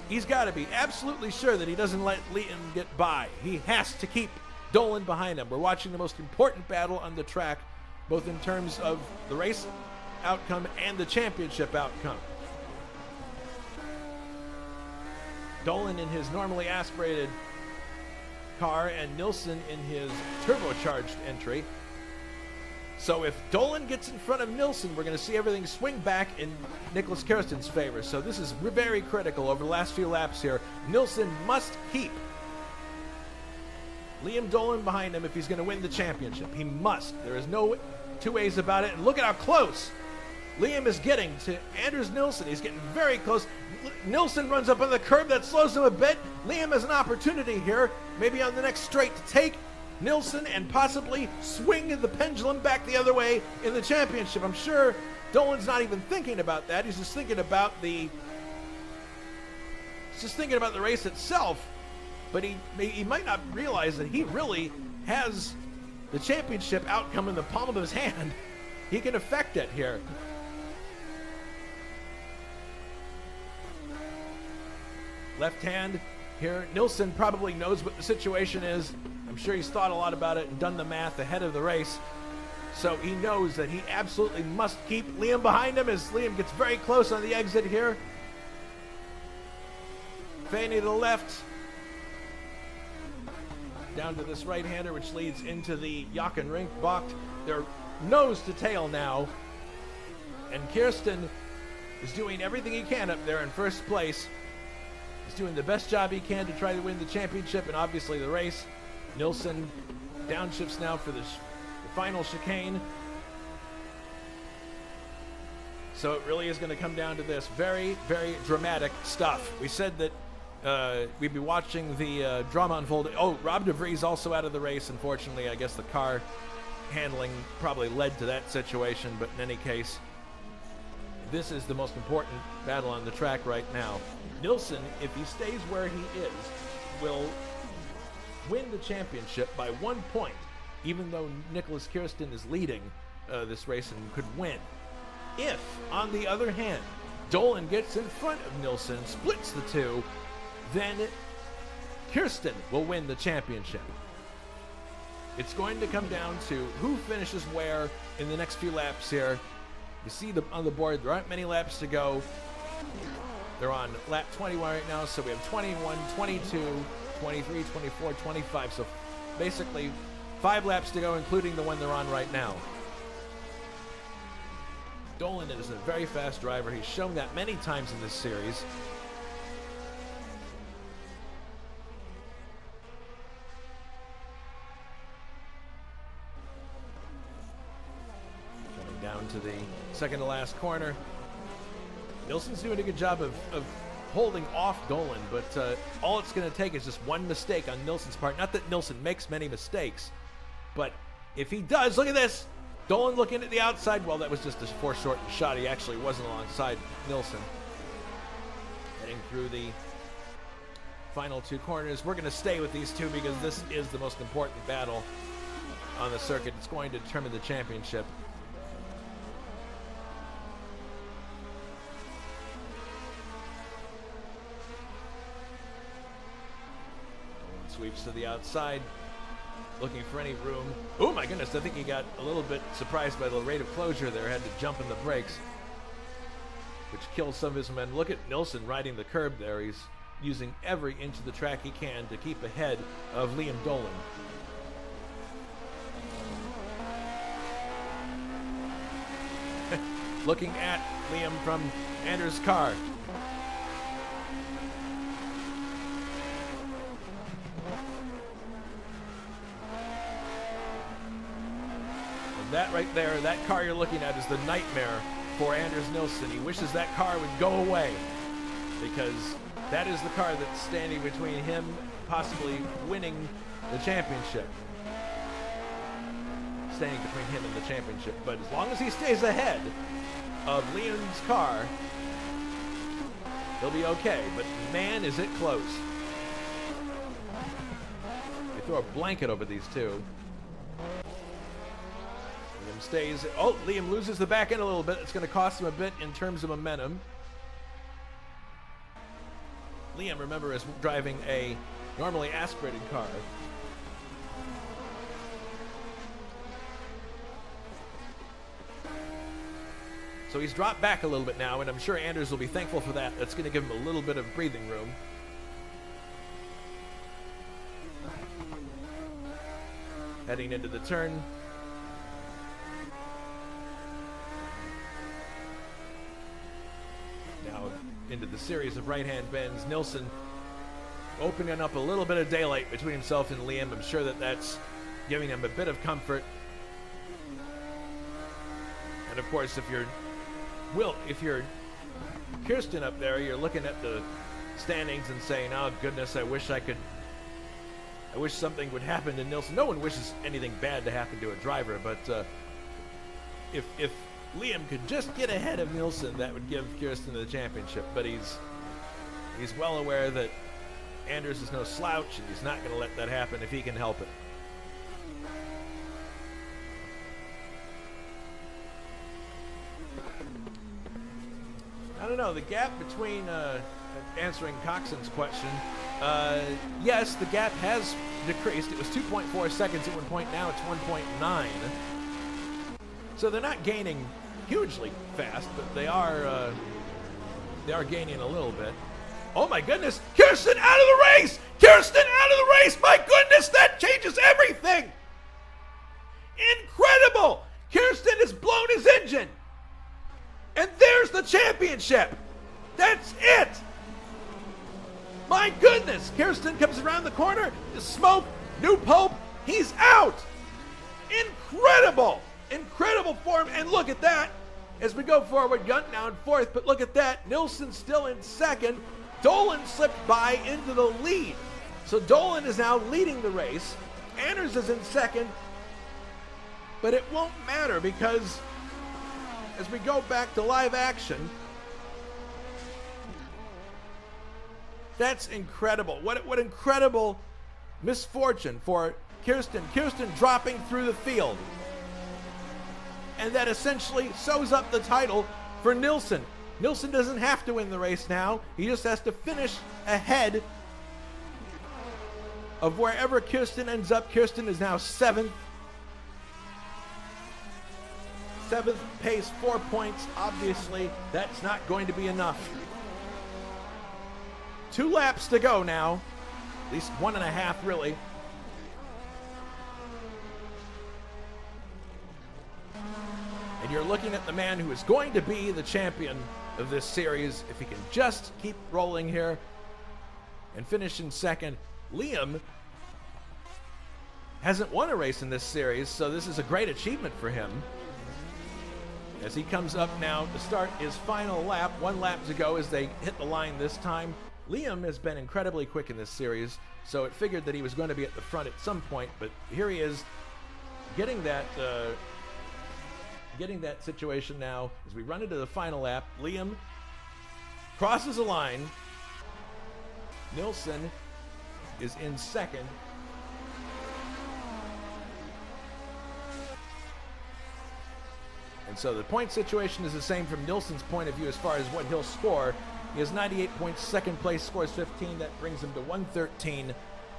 he's got to be absolutely sure that he doesn't let Liam get by. He has to keep Dolan behind him. We're watching the most important battle on the track, both in terms of the race outcome and the championship outcome. Dolan in his normally aspirated car and Nilsson in his turbocharged entry. So if Dolan gets in front of Nilsson, we're going to see everything swing back in Nicholas Kirsten's favor. So this is very critical over the last few laps here. Nilsson must keep Liam Dolan behind him if he's going to win the championship. He must. There is no two ways about it. And look at how close Liam is getting to Anders Nilsson. He's getting very close. Nilsson runs up on the curb. That slows him a bit. Liam has an opportunity here, maybe on the next straight, to take Nilsson and possibly swing the pendulum back the other way in the championship. I'm sure Dolan's not even thinking about that. He's just thinking about the race itself. But he might not realize that he really has the championship outcome in the palm of his hand. He can affect it here. Left hand here. Nilsson probably knows what the situation is. I'm sure he's thought a lot about it and done the math ahead of the race. So he knows that he absolutely must keep Liam behind him as Liam gets very close on the exit here. Fanny to the left. Down to this right-hander, which leads into the Jochen Rink box. They're nose to tail now. And Kirsten is doing everything he can up there in first place. He's doing the best job he can to try to win the championship and obviously the race. Nilsson downshifts now for the final chicane. So it really is going to come down to this. Very dramatic stuff. We said that we'd be watching the drama unfold. Oh, Rob DeVries also out of the race. Unfortunately, I guess the car handling probably led to that situation, but in any case, this is the most important battle on the track right now. Nilsson, if he stays where he is, will win the championship by 1 point, even though Nicholas Kirsten is leading this race and could win. If, on the other hand, Dolan gets in front of Nilsson, splits the two, then Kirsten will win the championship. It's going to come down to who finishes where in the next few laps here. You see on the board, there aren't many laps to go. They're on lap 21 right now, so we have 21, 22, 23, 24, 25. So basically 5 laps to go, including the one they're on right now. Dolan is a very fast driver. He's shown that many times in this series. Coming down to the second to last corner. Nilsson's doing a good job of holding off Dolan, but all it's going to take is just one mistake on Nilsson's part. Not that Nilsson makes many mistakes, but if he does, look at this. Dolan looking at the outside. Well, that was just a foreshortened shot. He actually wasn't alongside Nilsson. Heading through the final 2 corners. We're going to stay with these two because this is the most important battle on the circuit. It's going to determine the championship. Dolan sweeps to the outside, looking for any room. Oh my goodness, I think he got a little bit surprised by the rate of closure there, had to jump in the brakes, which kills some of his men. Look at Nilsson riding the curb there. He's using every inch of the track he can to keep ahead of Liam Dolan. Looking at Liam from Anders' car. That right there, that car you're looking at is the nightmare for Anders Nilsson. He wishes that car would go away because that is the car that's standing between him possibly winning the championship. Standing between him and the championship. But as long as he stays ahead of Liam's car, he'll be okay. But man, is it close. They throw a blanket over these two. Liam stays. Oh, Liam loses the back end a little bit. It's going to cost him a bit in terms of momentum. Liam, remember, is driving a normally aspirated car. So he's dropped back a little bit now, and I'm sure Anders will be thankful for that. That's going to give him a little bit of breathing room. Heading into the turn. Now into the series of right-hand bends. Nilsson opening up a little bit of daylight between himself and Liam. I'm sure that that's giving him a bit of comfort. And of course, if you're Kirsten up there, you're looking at the standings and saying, oh goodness, I wish something would happen to Nilsson. No one wishes anything bad to happen to a driver, but if Liam could just get ahead of Nilsson, that would give Kirsten the championship. But he's well aware that Anders is no slouch, and he's not going to let that happen if he can help it. I don't know, the gap between, answering Coxon's question, yes, the gap has decreased. It was 2.4 seconds at one point, now it's 1.9. So they're not gaining hugely fast, but they are gaining a little bit. Oh my goodness, Kirsten out of the race! Kirsten out of the race! My goodness, that changes everything! Incredible! Kirsten has blown his engine! And there's the championship! That's it! My goodness! Kirsten comes around the corner, the smoke, new Pope, he's out! Incredible! Incredible form, and look at that! As we go forward, Gunt now in fourth, but look at that, Nilsson still in second. Dolan slipped by into the lead. So Dolan is now leading the race. Anders is in second. But it won't matter because as we go back to live action, that's incredible. What incredible misfortune for Kirsten. Kirsten dropping through the field. And that essentially sews up the title for Nilsson. Nilsson doesn't have to win the race now. He just has to finish ahead of wherever Kirsten ends up. Kirsten is now 7th. 7th pace, 4 points. Obviously, that's not going to be enough. 2 laps to go now. At least 1.5, really. And you're looking at the man who is going to be the champion of this series if he can just keep rolling here and finish in second. Liam hasn't won a race in this series, so this is a great achievement for him. As he comes up now to start his final lap, 1 lap to go as they hit the line this time. Liam has been incredibly quick in this series, so it figured that he was going to be at the front at some point, but here he is getting that situation now as we run into the final lap. Liam crosses the line. Nilsson is in second. And so the point situation is the same from Nilsson's point of view as far as what he'll score. He has 98 points, second place, scores 15. That brings him to 113.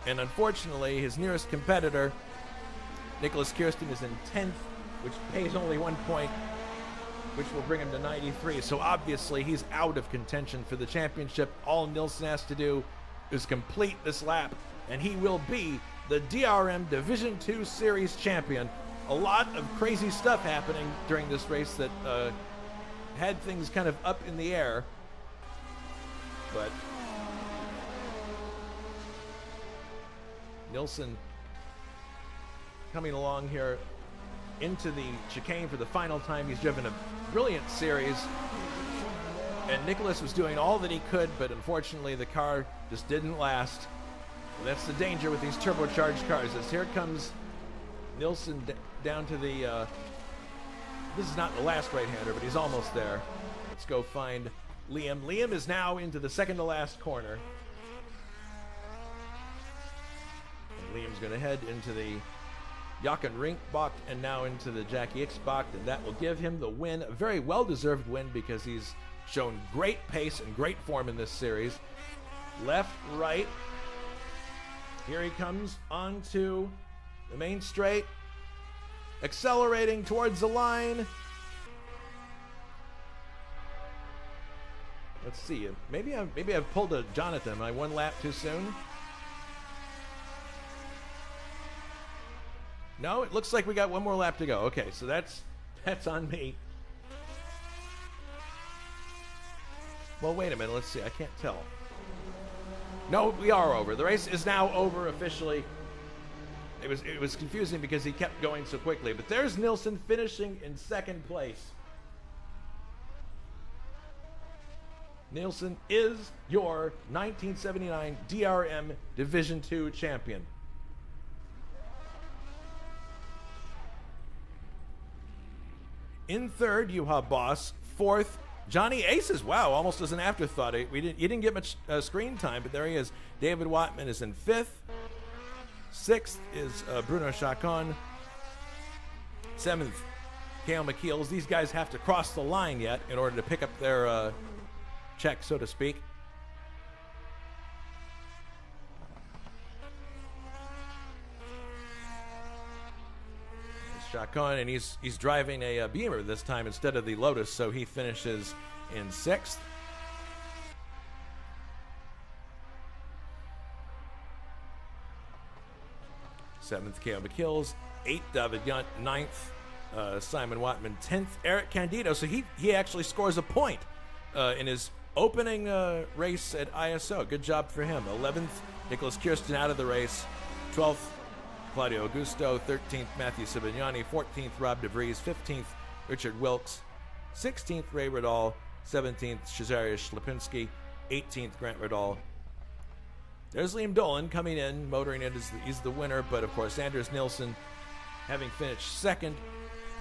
And unfortunately, his nearest competitor, Nicholas Kirsten, is in 10th, which pays only 1 point, which will bring him to 93. So obviously, he's out of contention for the championship. All Nilsson has to do is complete this lap, and he will be the DRM Division II Series champion. A lot of crazy stuff happening during this race that had things kind of up in the air. But Nilsson coming along here into the chicane for the final time. He's driven a brilliant series. And Nicholas was doing all that he could, but unfortunately the car just didn't last. And that's the danger with these turbocharged cars. As here comes Nilsson down to the, this is not the last right-hander, but he's almost there. Let's go find Liam. Liam is now into the second to last corner. And Liam's going to head into the Jochen Rinckbocht and now into the Jackie Ixbocht, and that will give him the win. A very well-deserved win because he's shown great pace and great form in this series. Left, right. Here he comes onto the main straight, accelerating towards the line. Let's see. Maybe I've pulled a Jonathan. Am I 1 lap too soon? No, it looks like we got 1 more lap to go. Okay, so that's on me. Well, wait a minute. Let's see. I can't tell. No, we are over. The race is now over officially. It was confusing because he kept going so quickly. But there's Nilsson finishing in second place. Nilsson is your 1979 DRM Division II champion. In third, Juha Boss. Fourth, Johnny Aces. Wow, almost as an afterthought. He didn't get much screen time, but there he is. David Wattman is in fifth. Sixth is Bruno Chacon. Seventh, Cale McKeels. These guys have to cross the line yet in order to pick up their check, so to speak. Chacon, and he's driving a Beamer this time instead of the Lotus, so he finishes in sixth. Seventh, Cale McKeels. Eighth, David Yunt. Ninth, Simon Wattman. 10th, Eric Candido. So he actually scores a point in his opening race at ISO. Good job for him. 11th, Nicholas Kirsten out of the race. 12th, Claudio Augusto. 13th, Matthew Sibignani. 14th, Rob DeVries. 15th, Richard Wilkes. 16th, Ray Riddall. 17th, Cesarius Lipinski. 18th, Grant Riddall. There's Liam Dolan coming in, motoring in. He's the winner, but of course Anders Nilsson having finished second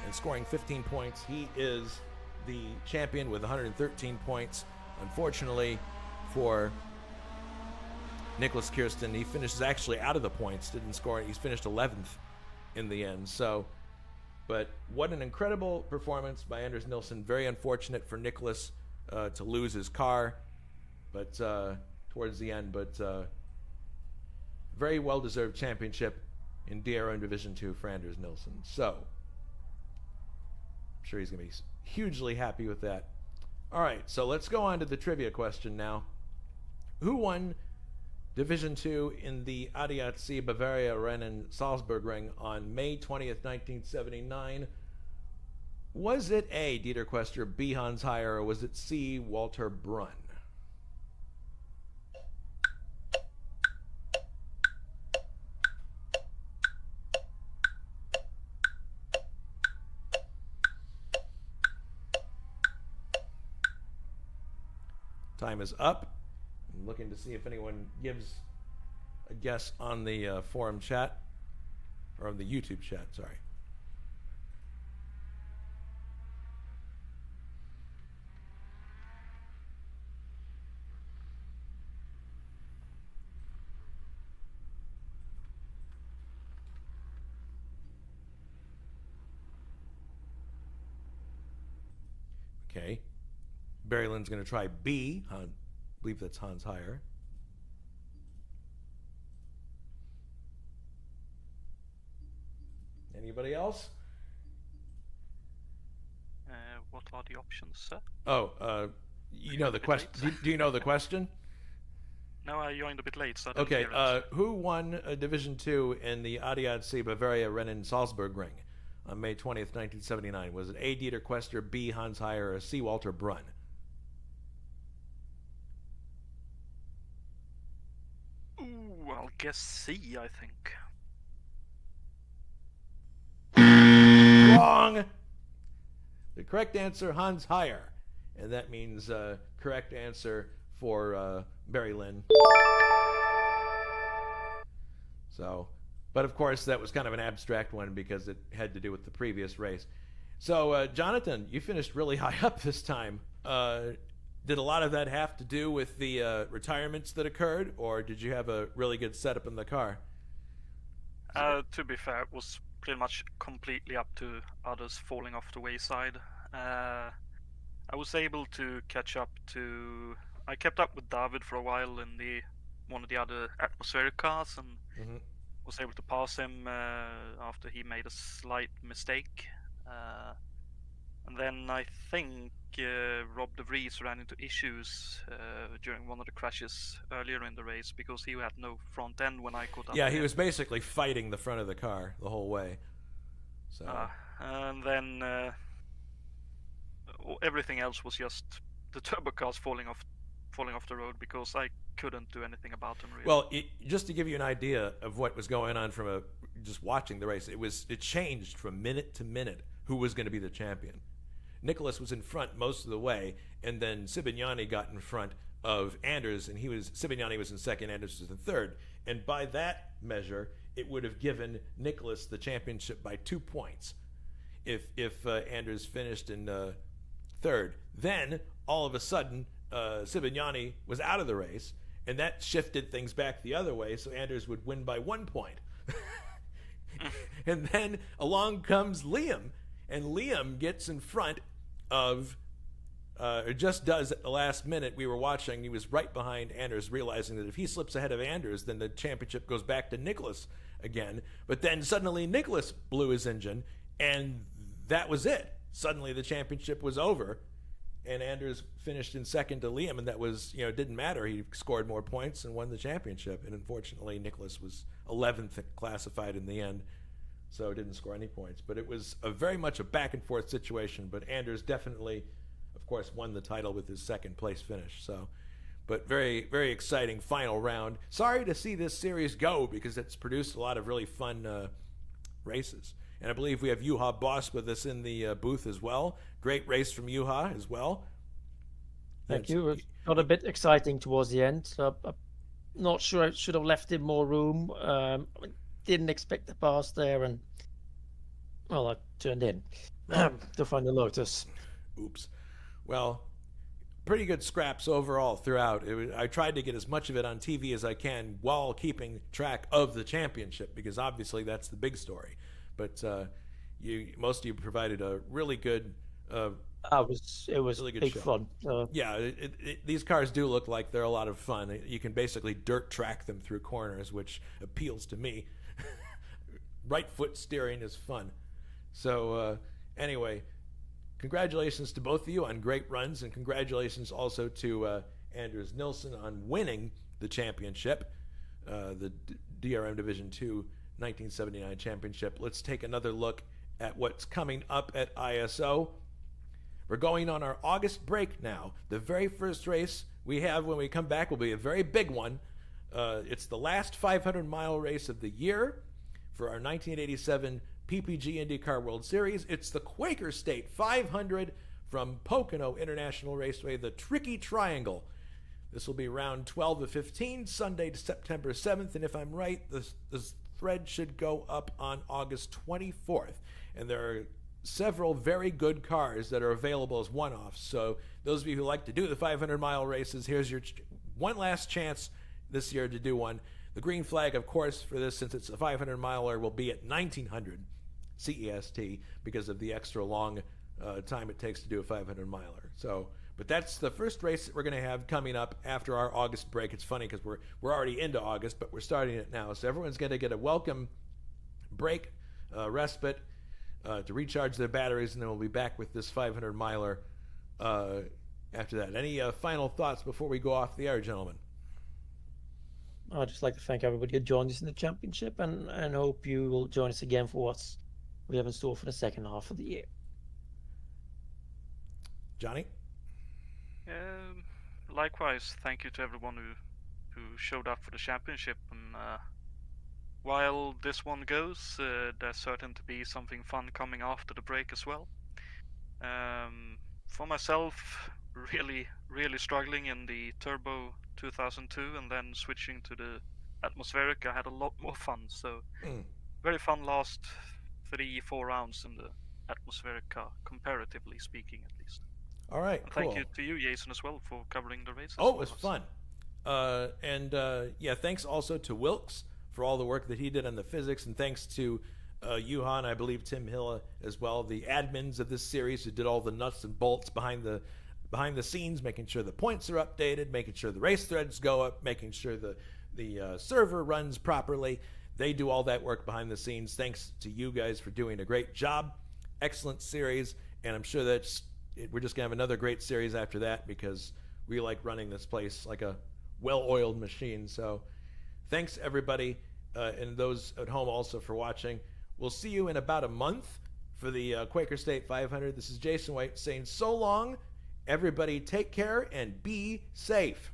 and scoring 15 points. He is the champion with 113 points. Unfortunately for Nicholas Kirsten, he finishes actually out of the points, didn't score. He's finished 11th in the end. So, but what an incredible performance by Anders Nilsson. Very unfortunate for Nicholas to lose his car, but towards the end, but very well-deserved championship in DRM Division 2 for Anders Nilsson. So, I'm sure he's going to be hugely happy with that. All right, so let's go on to the trivia question now. Who won Division 2 in the ADAC-Bavaria-Rennen Salzburg Ring on May 20th, 1979? Was it A, Dieter Quester, B, Hans Heyer, or was it C, Walter Brunn? Time is up. I'm looking to see if anyone gives a guess on the forum chat, or on the YouTube chat, sorry. Okay. Barry Lynn's going to try B. I believe that's Hans Heyer. Anybody else? What are the options, sir? Oh, you know the question. Do you know the question? No, I joined a bit late, so I didn't Okay. hear it. Who won Division 2 in the ADAC-Bavaria-Rennen Salzburg Ring on May 20th, 1979? Was it A, Dieter Quester, B, Hans Heyer, or C, Walter Brunn? Ooh, I'll guess C, I think. Wrong! The correct answer, Hans Heyer. And that means correct answer for Barry Lynn. So, but of course that was kind of an abstract one because it had to do with the previous race. So, Jonathan, you finished really high up this time. Did a lot of that have to do with the retirements that occurred, or did you have a really good setup in the car? To be fair, it was pretty much completely up to others falling off the wayside. I was able to catch up to... I kept up with David for a while in one of the other atmospheric cars, and was able to pass him after he made a slight mistake. And then I think Rob de Vries ran into issues during one of the crashes earlier in the race because he had no front end when I caught up. Yeah, he was basically fighting the front of the car the whole way. So. And then everything else was just the turbo cars falling off the road because I couldn't do anything about them really. Well, just to give you an idea of what was going on from just watching the race, it changed from minute to minute who was going to be the champion. Nicholas was in front most of the way, and then Sibignani got in front of Anders, and Sibignani was in second, Anders was in third. And by that measure, it would have given Nicholas the championship by 2 points if Anders finished in third. Then, all of a sudden, Sibignani was out of the race, and that shifted things back the other way, so Anders would win by 1 point. And then along comes Liam, and Liam gets in front of, or just does at the last minute. We were watching, he was right behind Anders, realizing that if he slips ahead of Anders, then the championship goes back to Nicholas again. But then suddenly Nicholas blew his engine, and that was it. Suddenly the championship was over, and Anders finished in second to Liam, and that was, it didn't matter. He scored more points and won the championship. And unfortunately, Nicholas was 11th classified in the end, so didn't score any points. But it was very much a back-and-forth situation. But Anders definitely, of course, won the title with his second-place finish. So, but very, very exciting final round. Sorry to see this series go because it's produced a lot of really fun races. And I believe we have Juha Boss with us in the booth as well. Great race from Juha as well. Thank you. It got a bit exciting towards the end. So I'm not sure I should have left him more room. Didn't expect the pass there, and Well, I turned in to find the Lotus. Oops. Well, pretty good scraps overall throughout. I tried to get as much of it on TV as I can while keeping track of the championship, because obviously that's the big story. But most of you provided a really good. It was really good big show. fun. Yeah, these cars do look like they're a lot of fun. You can basically dirt track them through corners, which appeals to me. Right foot steering is fun. So anyway, congratulations to both of you on great runs, and congratulations also to Anders Nilsson on winning the championship, the DRM Division 2 1979 championship. Let's take another look at what's coming up at ISO. We're going on our August break now. The very first race we have when we come back will be a very big one. It's the last 500-mile race of the year for our 1987 PPG IndyCar World Series. It's the Quaker State 500 from Pocono International Raceway, the Tricky Triangle. This will be round 12 of 15, Sunday, September 7th, and if I'm right, this thread should go up on August 24th. And there are several very good cars that are available as one-offs. So those of you who like to do the 500-mile races, here's your one last chance this year to do one. The green flag, of course, for this, since it's a 500-miler, will be at 1900 CEST because of the extra long time it takes to do a 500-miler. So, but that's the first race that we're going to have coming up after our August break. It's funny because we're already into August, but we're starting it now. So everyone's going to get a welcome break, respite, to recharge their batteries, and then we'll be back with this 500-miler after that. Any final thoughts before we go off the air, gentlemen? I'd just like to thank everybody who joined us in the championship, and hope you will join us again for what we have in store for the second half of the year. Johnny? Likewise, thank you to everyone who showed up for the championship. And while this one goes, there's certain to be something fun coming after the break as well. For myself, really struggling in the Turbo 2002 and then switching to the Atmospheric, I had a lot more fun. So very fun last 3-4 rounds in the Atmospheric car, comparatively speaking at least. All right, and cool. Thank you to you, Jason, as well for covering the races. Oh, it was fun. Yeah, thanks also to Wilkes for all the work that he did on the physics, and thanks to Johan, I believe Tim Hill as well, the admins of this series who did all the nuts and bolts behind the scenes, making sure the points are updated, making sure the race threads go up, making sure the server runs properly. They do all that work behind the scenes. Thanks to you guys for doing a great job. Excellent series, and I'm sure that we're just going to have another great series after that because we like running this place like a well-oiled machine. So thanks, everybody, and those at home also for watching. We'll see you in about a month for the Quaker State 500. This is Jason White saying so long. Everybody take care and be safe.